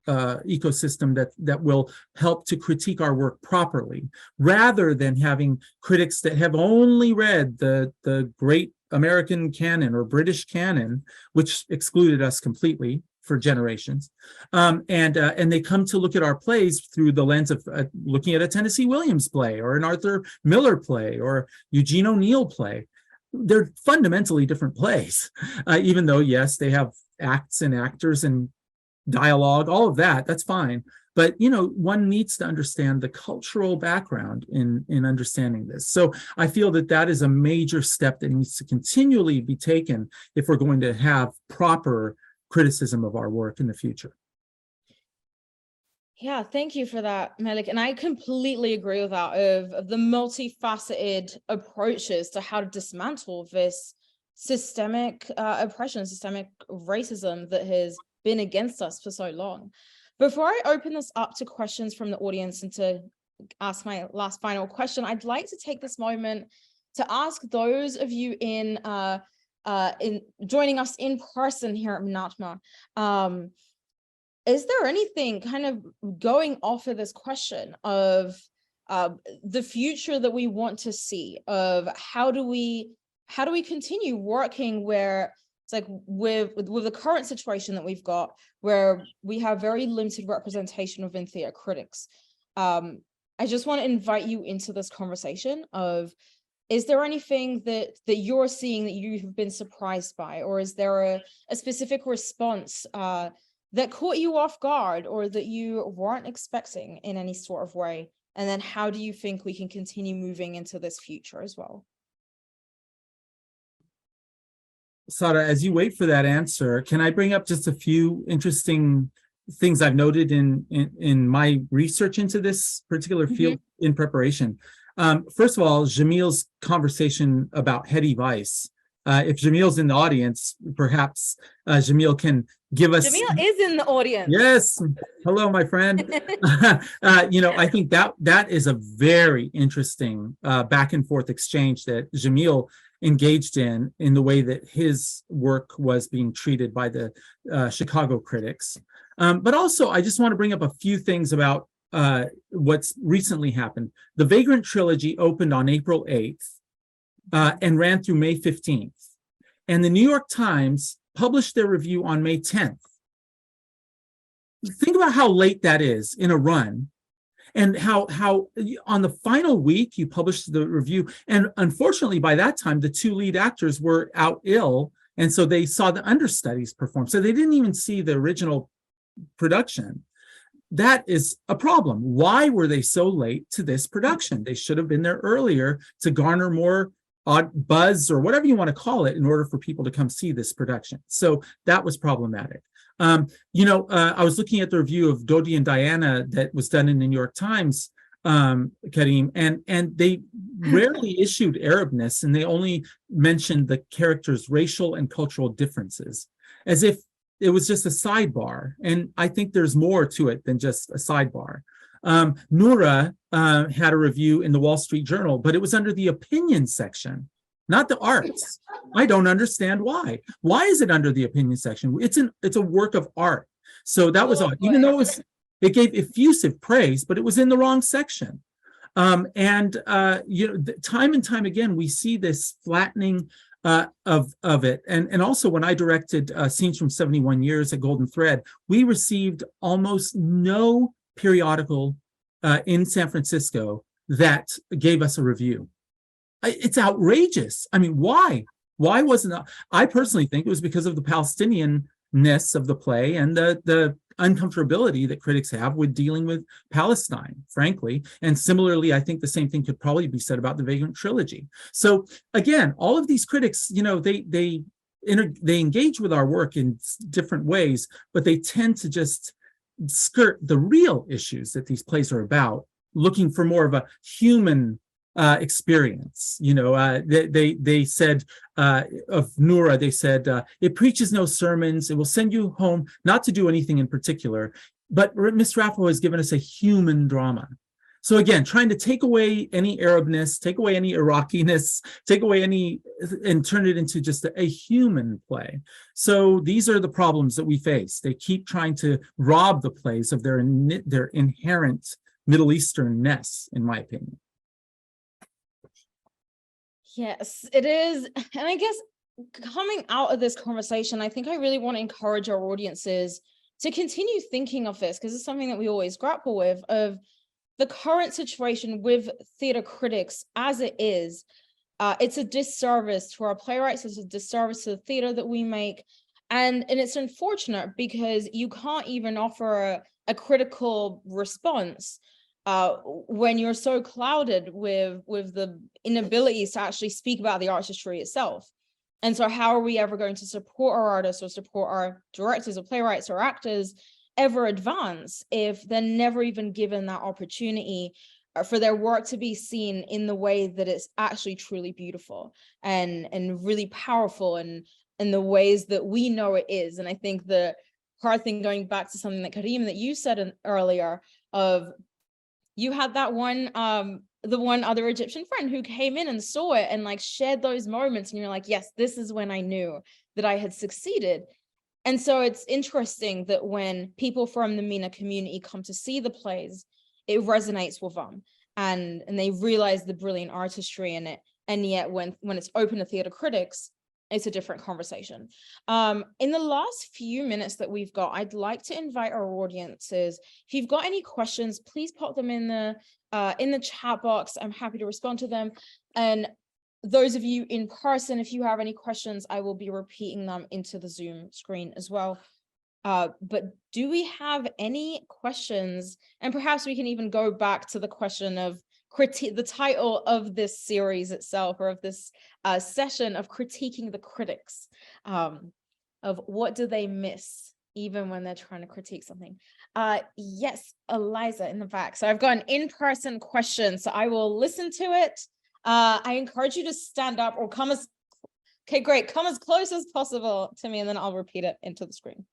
ecosystem that will help to critique our work properly, rather than having critics that have only read the great American canon or British canon, which excluded us completely for generations, and they come to look at our plays through the lens of looking at a Tennessee Williams play or an Arthur Miller play or Eugene O'Neill play. They're fundamentally different plays, even though, yes, they have acts and actors and dialogue, all of that, that's fine. But, one needs to understand the cultural background in understanding this. So I feel that is a major step that needs to continually be taken if we're going to have proper criticism of our work in the future. Yeah, thank you for that, Malek. And I completely agree with that, of the multifaceted approaches to how to dismantle this systemic oppression, systemic racism that has been against us for so long. Before I open this up to questions from the audience and to ask my last final question, I'd like to take this moment to ask those of you in joining us in person here at MENATMA, is there anything kind of going off of this question of the future that we want to see, of how do we continue working where it's like with the current situation that we've got, where we have very limited representation within theater critics. I just want to invite you into this conversation of, is there anything that you're seeing that you have been surprised by, or is there a specific response that caught you off guard or that you weren't expecting in any sort of way? And then how do you think we can continue moving into this future as well? Sarah, as you wait for that answer, can I bring up just a few interesting things I've noted in my research into this particular field in preparation? First of all, Jamil's conversation about heady vice. If Jamil's in the audience, perhaps Jamil can give us. Jamil is in the audience. Yes. Hello, my friend. I think that is a very interesting back and forth exchange that Jamil engaged in the way that his work was being treated by the Chicago critics. But also, I just want to bring up a few things about what's recently happened. The Vagrant trilogy opened on April 8th and ran through May 15th. And the New York Times published their review on May 10th. Think about how late that is in a run, and how on the final week you published the review. And unfortunately, by that time, the two lead actors were out ill. And so they saw the understudies perform. So they didn't even see the original production. That is a problem. Why were they so late to this production? They should have been there earlier to garner more buzz or whatever you want to call it in order for people to come see this production. So that was problematic. I was looking at the review of Dodi and Diana that was done in the New York Times, Kareem, and they rarely issued Arabness, and they only mentioned the characters' racial and cultural differences, as if it was just a sidebar. And I think there's more to it than just a sidebar. Noura had a review in the Wall Street Journal, but it was under the opinion section, not the arts. I don't understand why. Why is it under the opinion section? It's a work of art. So that was odd, even though it gave effusive praise, but it was in the wrong section. Time and time again, we see this flattening of it. And also when I directed Scenes from 71 Years at Golden Thread, we received almost no periodical in San Francisco that gave us a review. It's outrageous. I mean, why? Why wasn't it? I personally think it was because of the Palestinian-ness of the play and the uncomfortability that critics have with dealing with Palestine, frankly. And similarly, I think the same thing could probably be said about the Vagrant trilogy. So again, all of these critics, they engage with our work in different ways, but they tend to just skirt the real issues that these plays are about, looking for more of a human experience. They said of Noura, they said, it preaches no sermons, it will send you home not to do anything in particular, but Miss Raffo has given us a human drama. So again, trying to take away any Arabness, take away any Iraqiness, take away and turn it into just a human play. So these are the problems that we face. They keep trying to rob the plays of their inherent Middle Eastern-ness, in my opinion. Yes, it is. And I guess coming out of this conversation, I think I really want to encourage our audiences to continue thinking of this, because it's something that we always grapple with, of the current situation with theater critics as it is. It's a disservice to our playwrights, it's a disservice to the theater that we make. And it's unfortunate because you can't even offer a critical response when you're so clouded with the inabilities to actually speak about the artistry itself. And so how are we ever going to support our artists or support our directors or playwrights or actors ever advance if they're never even given that opportunity for their work to be seen in the way that it's actually truly beautiful and really powerful and in the ways that we know it is. And I think the hard thing, going back to something that Kareem, that you said earlier, of you had that one, the one other Egyptian friend who came in and saw it and like shared those moments. And you're like, yes, this is when I knew that I had succeeded. And so it's interesting that when people from the MENA community come to see the plays, it resonates with them and they realize the brilliant artistry in it. And yet when it's open to theater critics it's a different conversation. In the last few minutes that we've got, I'd like to invite our audiences. If you've got any questions, please pop them in the chat box. I'm happy to respond to them. And those of you in person, if you have any questions, I will be repeating them into the Zoom screen as well. But do we have any questions? And perhaps we can even go back to the question of critique, the title of this series itself, or of this session, of critiquing the critics, of what do they miss even when they're trying to critique something. Yes, Eliza in the back. So I've got an in-person question, so I will listen to it. I encourage you to stand up or come as, okay, great, come as close as possible to me, and then I'll repeat it into the screen.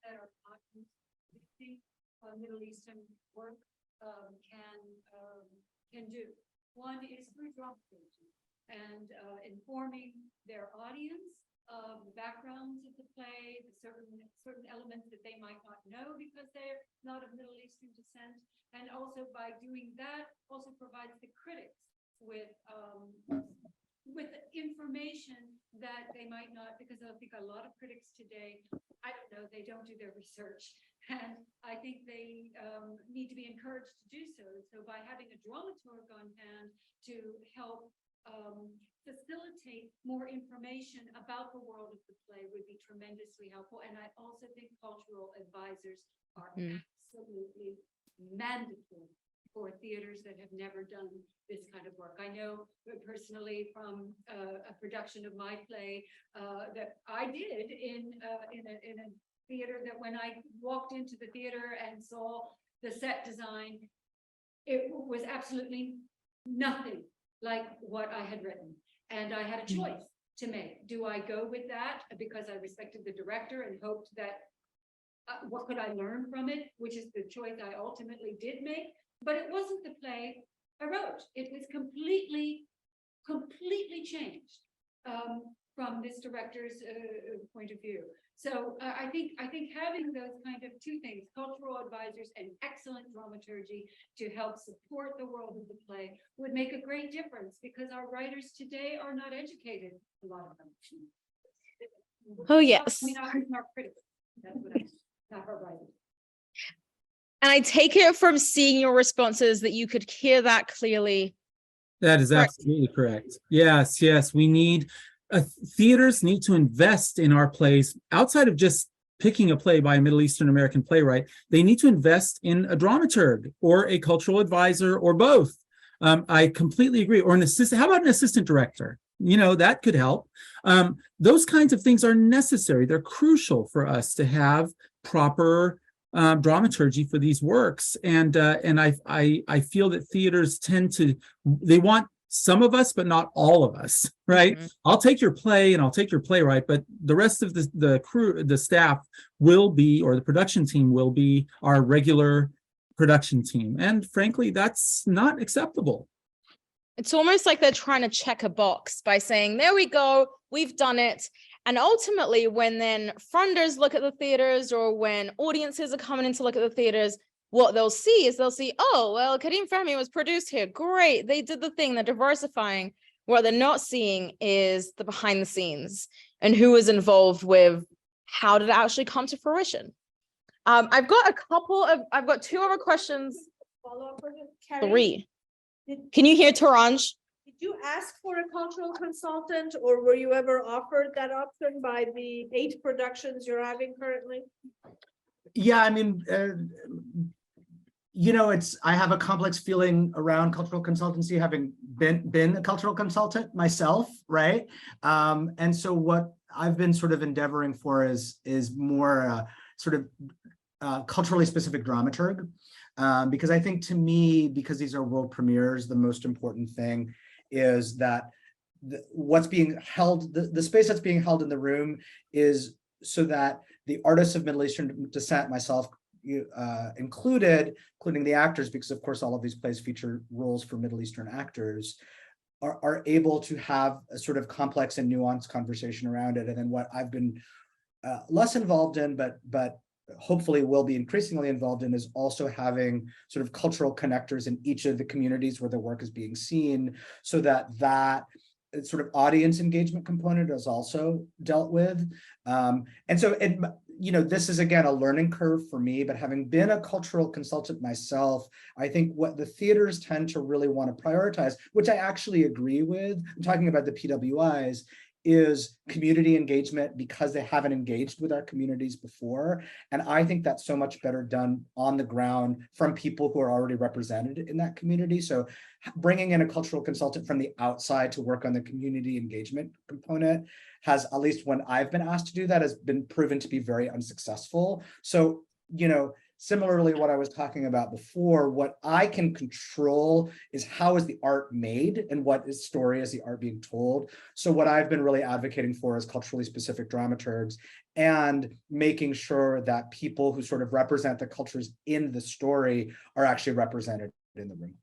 That are not Middle Eastern work can do. One is through dramaturgy and informing their audience of the backgrounds of the play, the certain elements that they might not know because they're not of Middle Eastern descent, and also by doing that also provides the critics with information that they might not, because I think a lot of critics today, I don't know, they don't do their research, and I think they need to be encouraged to do so. So by having a dramaturg on hand to help facilitate more information about the world of the play would be tremendously helpful. And I also think cultural advisors are absolutely mandatory for theaters that have never done this kind of work. I know personally from a production of my play that I did in a theater, that when I walked into the theater and saw the set design, it was absolutely nothing like what I had written. And I had a choice to make. Do I go with that because I respected the director and hoped that what could I learn from it, which is the choice I ultimately did make. But it wasn't the play I wrote. It was completely changed from this director's point of view. So I think having those kind of two things, cultural advisors and excellent dramaturgy to help support the world of the play, would make a great difference, because our writers today are not educated, a lot of them. Oh, yes. I mean, our critics. That's what not our writers. And I take it from seeing your responses that you could hear that clearly. That is absolutely correct. Yes, yes. We need, theaters need to invest in our plays outside of just picking a play by a Middle Eastern American playwright. They need to invest in a dramaturg or a cultural advisor or both. I completely agree. Or an assistant. How about an assistant director? You know, that could help. Those kinds of things are necessary. They're crucial for us to have proper dramaturgy for these works, and I feel that theaters tend to, they want some of us, but not all of us, right? Mm-hmm. I'll take your play and I'll take your playwright, but the rest of the crew, the staff will be, or the production team will be our regular production team, and frankly, that's not acceptable. It's almost like they're trying to check a box by saying, there we go, we've done it. And ultimately, when then funders look at the theaters, or when audiences are coming in to look at the theaters, what they'll see is oh, well, Kareem Fahmy was produced here. Great, they did the thing, they're diversifying. What they're not seeing is the behind the scenes and who is involved with how did it actually come to fruition. I've got two other questions. Follow up with Three. Can you hear Taranj? Did you ask for a cultural consultant, or were you ever offered that option by the 8 productions you're having currently? Yeah, I mean, you know, I have a complex feeling around cultural consultancy, having been a cultural consultant myself, right? And so what I've been sort of endeavoring for is more sort of culturally specific dramaturg. Because I think, to me, because these are world premieres, the most important thing is that what's being held, the space that's being held in the room is so that the artists of Middle Eastern descent, myself including the actors, because of course all of these plays feature roles for Middle Eastern actors, are able to have a sort of complex and nuanced conversation around it. And then what I've been less involved in, but hopefully will be increasingly involved in is also having sort of cultural connectors in each of the communities where the work is being seen, so that sort of audience engagement component is also dealt with. And so this is again a learning curve for me, but having been a cultural consultant myself, I think what the theaters tend to really want to prioritize, which I actually agree with, I'm talking about the PWIs, is community engagement because they haven't engaged with our communities before. And I think that's so much better done on the ground from people who are already represented in that community. So bringing in a cultural consultant from the outside to work on the community engagement component has, at least when I've been asked to do that, has been proven to be very unsuccessful. So, similarly, what I was talking about before, what I can control is how is the art made and what is story is the art being told. So what I've been really advocating for is culturally specific dramaturgs and making sure that people who sort of represent the cultures in the story are actually represented in the room.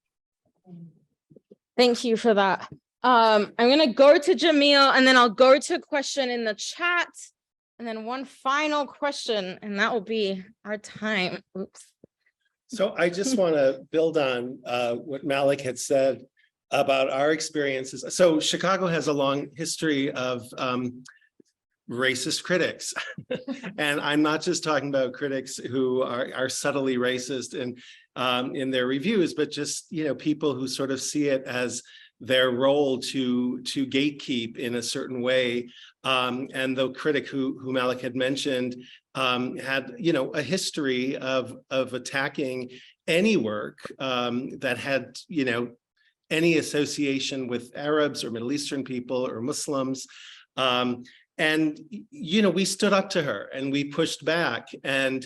Thank you for that. I'm going to go to Jamil, and then I'll go to a question in the chat. And then one final question, and that will be our time. Oops. So I just want to build on what Malek had said about our experiences. So Chicago has a long history of racist critics. And I'm not just talking about critics who are subtly racist in their reviews, but just, people who sort of see it as their role to gatekeep in a certain way. And the critic who Malek had mentioned had, a history of attacking any work that had, any association with Arabs or Middle Eastern people or Muslims. And, we stood up to her and we pushed back, and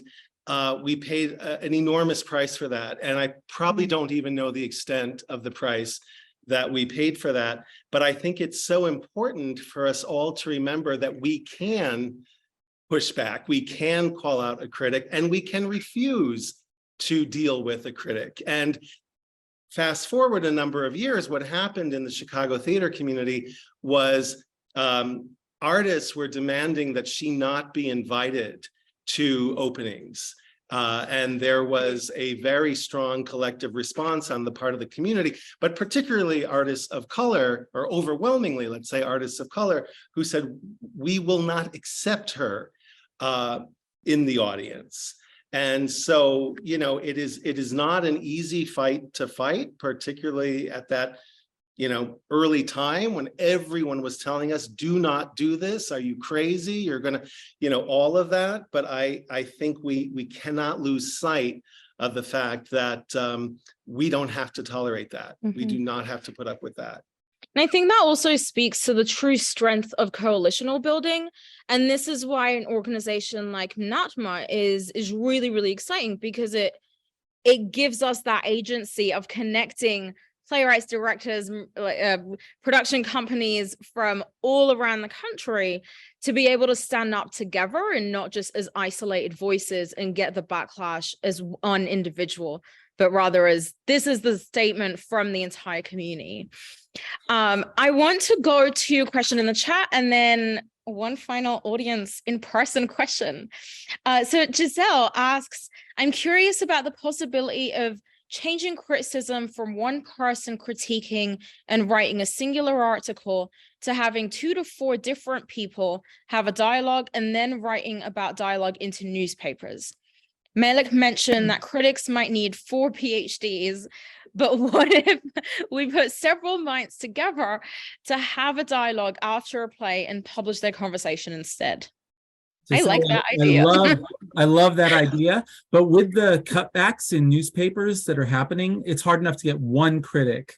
we paid an enormous price for that. And I probably don't even know the extent of the price that we paid for that. But I think it's so important for us all to remember that we can push back, we can call out a critic, and we can refuse to deal with a critic. And fast forward a number of years, what happened in the Chicago theater community was artists were demanding that she not be invited to openings. And there was a very strong collective response on the part of the community, but particularly artists of color, or overwhelmingly, let's say, artists of color, who said, we will not accept her in the audience. And so, it is not an easy fight to fight, particularly at that early time when everyone was telling us, do not do this. Are you crazy? You're going to, all of that. But I think we cannot lose sight of the fact that we don't have to tolerate that. Mm-hmm. We do not have to put up with that. And I think that also speaks to the true strength of coalitional building. And this is why an organization like MENATMA is really, really exciting, because it gives us that agency of connecting playwrights, directors, production companies from all around the country to be able to stand up together and not just as isolated voices and get the backlash as one individual, but rather as this is the statement from the entire community. I want to go to a question in the chat and then one final audience in-person question. So Giselle asks, I'm curious about the possibility of changing criticism from one person critiquing and writing a singular article to having 2 to 4 different people have a dialogue and then writing about dialogue into newspapers. Malek mentioned that critics might need 4 PhDs, but what if we put several minds together to have a dialogue after a play and publish their conversation instead? I like that idea. I love that idea. But with the cutbacks in newspapers that are happening, it's hard enough to get one critic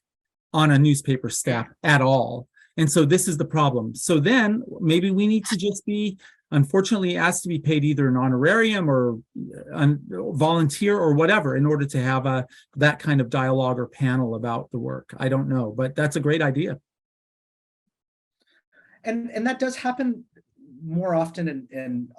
on a newspaper staff at all. And so this is the problem. So then maybe we need to just be, unfortunately, asked to be paid either an honorarium or volunteer or whatever in order to have that kind of dialogue or panel about the work. I don't know, but that's a great idea. And that does happen more often in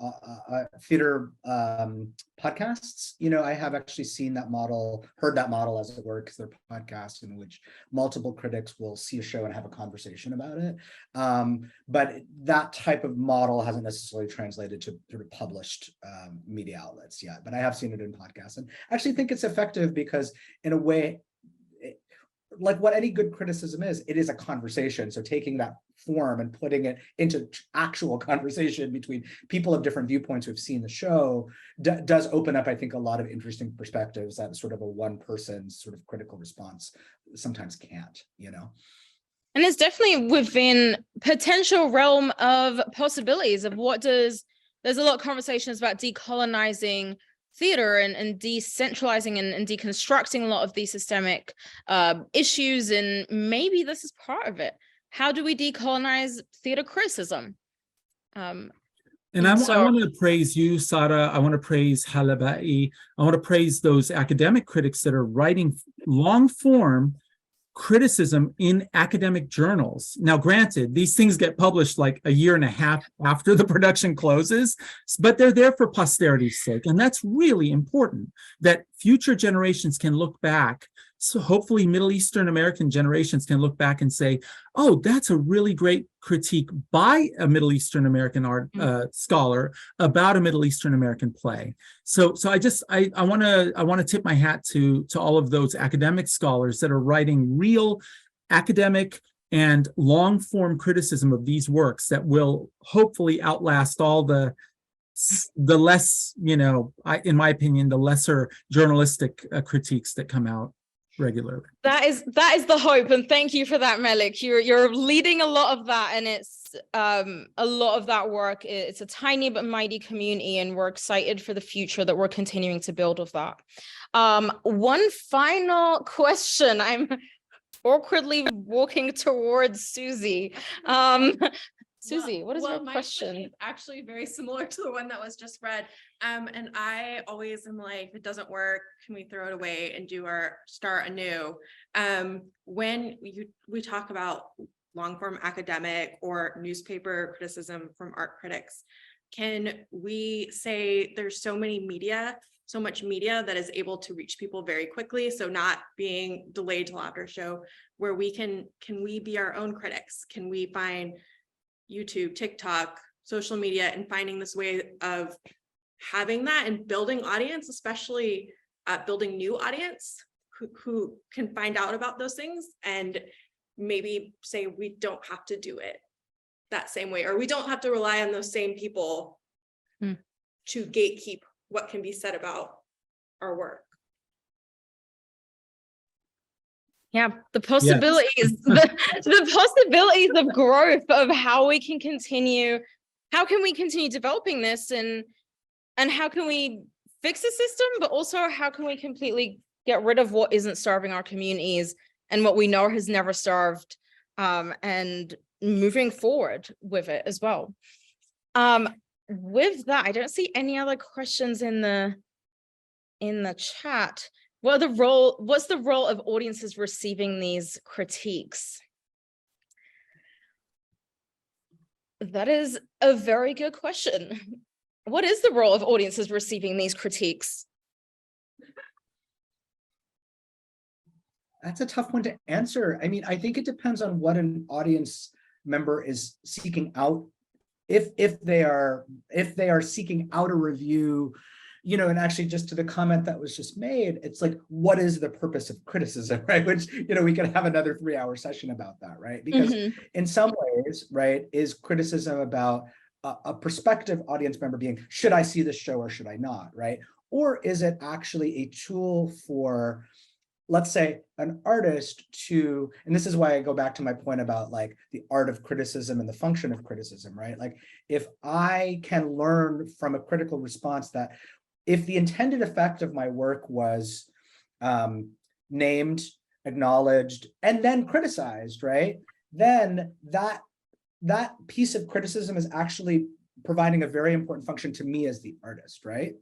theater podcasts, I have actually seen that model, heard that model as it were, because they're podcasts in which multiple critics will see a show and have a conversation about it. But that type of model hasn't necessarily translated to sort of published media outlets yet, but I have seen it in podcasts, and actually think it's effective because in a way, like what any good criticism is, it is a conversation. So taking that form and putting it into actual conversation between people of different viewpoints who've seen the show does open up, I think, a lot of interesting perspectives that sort of a one person's sort of critical response sometimes can't, And it's definitely within potential realm of possibilities of there's a lot of conversations about decolonizing theater and decentralizing and deconstructing a lot of these systemic issues, and maybe this is part of it. How do we decolonize theater criticism? And I want to praise you, Sarah. I want to praise Halabai. I want to praise those academic critics that are writing long form criticism in academic journals. Now, granted, these things get published like a year and a half after the production closes, but they're there for posterity's sake. And that's really important, that future generations can look back. So hopefully Middle Eastern American generations can look back and say, oh, that's a really great critique by a Middle Eastern American art scholar about a Middle Eastern American play. So I want to tip my hat to all of those academic scholars that are writing real academic and long form criticism of these works that will hopefully outlast all the less, in my opinion, the lesser journalistic critiques that come out regularly. That is the hope, and thank you for that, Malek. You're leading a lot of that, and it's a lot of that work. It's a tiny but mighty community, and we're excited for the future that we're continuing to build with that. One final question. I'm awkwardly walking towards Susie. Susie, what is your my question? Is actually very similar to the one that was just read. And I always am like, if it doesn't work, can we throw it away and start anew? When we talk about long form academic or newspaper criticism from art critics, can we say there's so much media that is able to reach people very quickly, so not being delayed till after show, where can we be our own critics? Can we find YouTube, TikTok, social media, and finding this way of having that and building audience, especially building new audience who can find out about those things and maybe say we don't have to do it that same way, or we don't have to rely on those same people to gatekeep what can be said about our work. Yeah, the possibilities, the possibilities of growth of how we can continue developing this, and how can we fix the system, but also how can we completely get rid of what isn't serving our communities and what we know has never served, and moving forward with it as well. With that, I don't see any other questions in the chat. What's the role of audiences receiving these critiques? That is a very good question. What is the role of audiences receiving these critiques? That's a tough one to answer. I mean, I think it depends on what an audience member is seeking out. If they are seeking out a review, and actually just to the comment that was just made, it's like, what is the purpose of criticism, right? Which, we could have another 3-hour session about that, right? Because in some ways, right, is criticism about a prospective audience member being, should I see this show or should I not, right? Or is it actually a tool for, let's say, an artist to, and this is why I go back to my point about like the art of criticism and the function of criticism, right? Like if I can learn from a critical response that if the intended effect of my work was named, acknowledged, and then criticized, right? Then that piece of criticism is actually providing a very important function to me as the artist, right?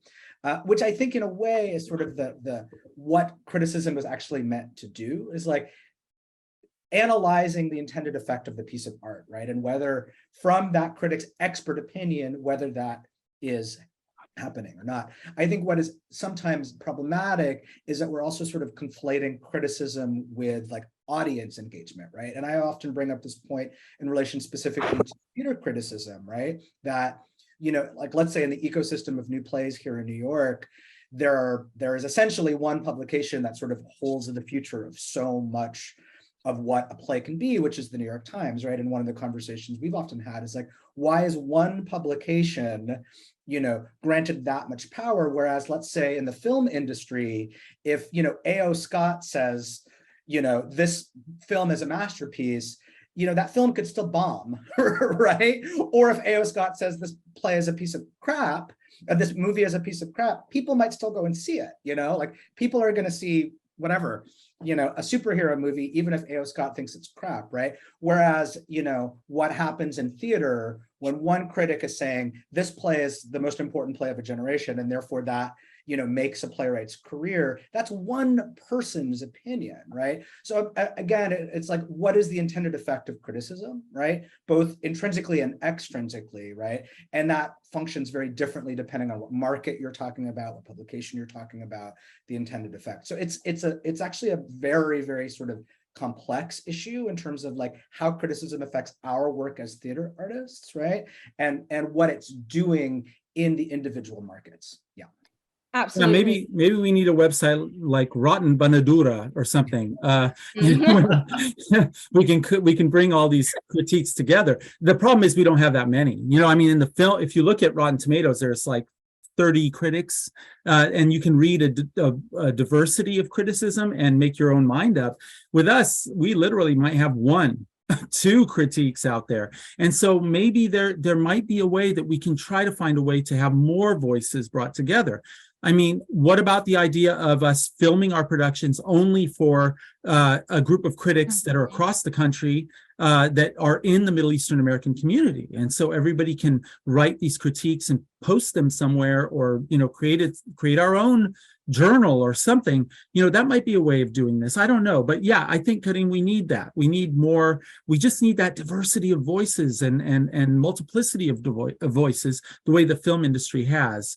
Which I think in a way is sort of the what criticism was actually meant to do, is like, analyzing the intended effect of the piece of art, right? And whether from that critic's expert opinion, whether that is happening or not. I think what is sometimes problematic is that we're also sort of conflating criticism with like audience engagement, right? And I often bring up this point in relation specifically to theater criticism, right? That, you know, like let's say in the ecosystem of new plays here in New York, there is essentially one publication that sort of holds the future of so much of what a play can be, which is the New York Times, right? And one of the conversations we've often had is like, why is one publication, you know, granted that much power? Whereas let's say in the film industry, if, you know, A.O. Scott says, you know, this film is a masterpiece, you know, that film could still bomb, right? Or if A.O. Scott says this play is a piece of crap, this movie is a piece of crap, people might still go and see it, you know, like people are going to see whatever, you know, a superhero movie, even if A.O. Scott thinks it's crap, right? Whereas, you know, what happens in theater when one critic is saying this play is the most important play of a generation, and therefore that, you know, makes a playwright's career, that's one person's opinion, right? So again, it's like, what is the intended effect of criticism, right? Both intrinsically and extrinsically, right? And that functions very differently depending on what market you're talking about, what publication you're talking about, the intended effect. So it's actually a very, very sort of complex issue in terms of like how criticism affects our work as theater artists, right? And what it's doing in the individual markets. Yeah. Absolutely. Yeah, maybe we need a website like Rotten Banadura or something. You know, we can bring all these critiques together. The problem is we don't have that many. You know, I mean, in the film, if you look at Rotten Tomatoes, there's like 30 critics, and you can read a diversity of criticism and make your own mind up. With us, we literally might have one, two critiques out there. And so maybe there might be a way that we can try to find a way to have more voices brought together. I mean, what about the idea of us filming our productions only for a group of critics that are across the country that are in the Middle Eastern American community? And so everybody can write these critiques and post them somewhere, or, you know, create our own journal or something. You know, that might be a way of doing this. I don't know. But yeah, I think, Kareem, we need that. We need more. We just need that diversity of voices and multiplicity of voices, the way the film industry has.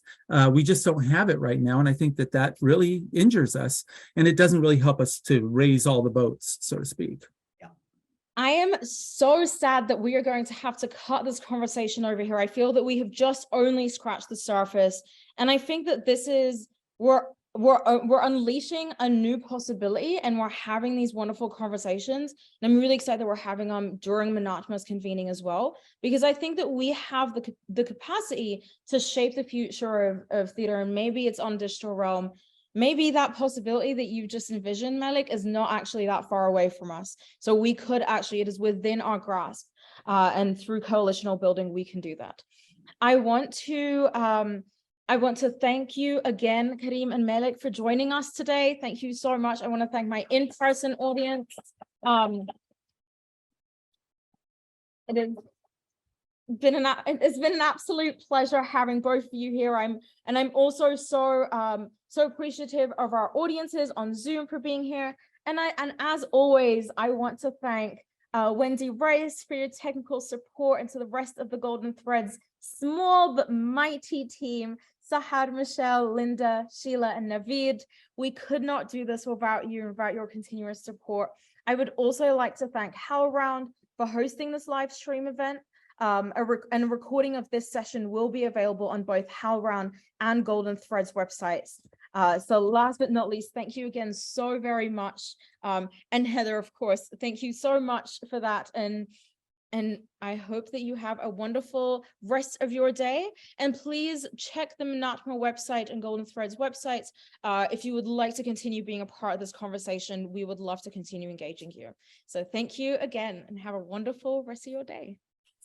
We just don't have it right now. And I think that really injures us. And it doesn't really help us to raise all the boats, so to speak. I am so sad that we are going to have to cut this conversation over here. I feel that we have just only scratched the surface. And I think that this is, we're unleashing a new possibility, and we're having these wonderful conversations. And I'm really excited that we're having them during MENATMA's convening as well, because I think that we have the capacity to shape the future of theater. And maybe it's on digital realm. Maybe that possibility that you just envisioned, Malek, is not actually that far away from us. So we could actually, it is within our grasp. And through coalitional building, we can do that. I want to thank you again, Kareem and Malek, for joining us today. Thank you so much. I want to thank my in-person audience. It's been an absolute pleasure having both of you here. I'm also so appreciative of our audiences on Zoom for being here. And as always, I want to thank Wendy Rice for your technical support, and to the rest of the Golden Threads small but mighty team, Sahar, Michelle, Linda, Sheila, and Naveed. We could not do this without you, without your continuous support. I would also like to thank HowlRound for hosting this live stream event. And a recording of this session will be available on both HowlRound and Golden Threads websites. So last but not least, thank you again so very much. And Heather, of course, thank you so much for that. And I hope that you have a wonderful rest of your day. And please check the MENATMA website and Golden Threads websites. If you would like to continue being a part of this conversation, we would love to continue engaging you. So thank you again, and have a wonderful rest of your day.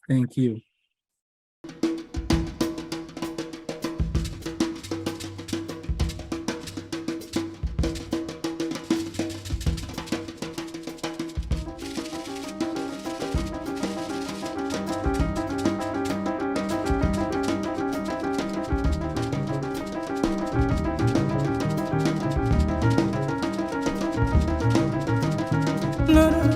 Thank you. La, la, la.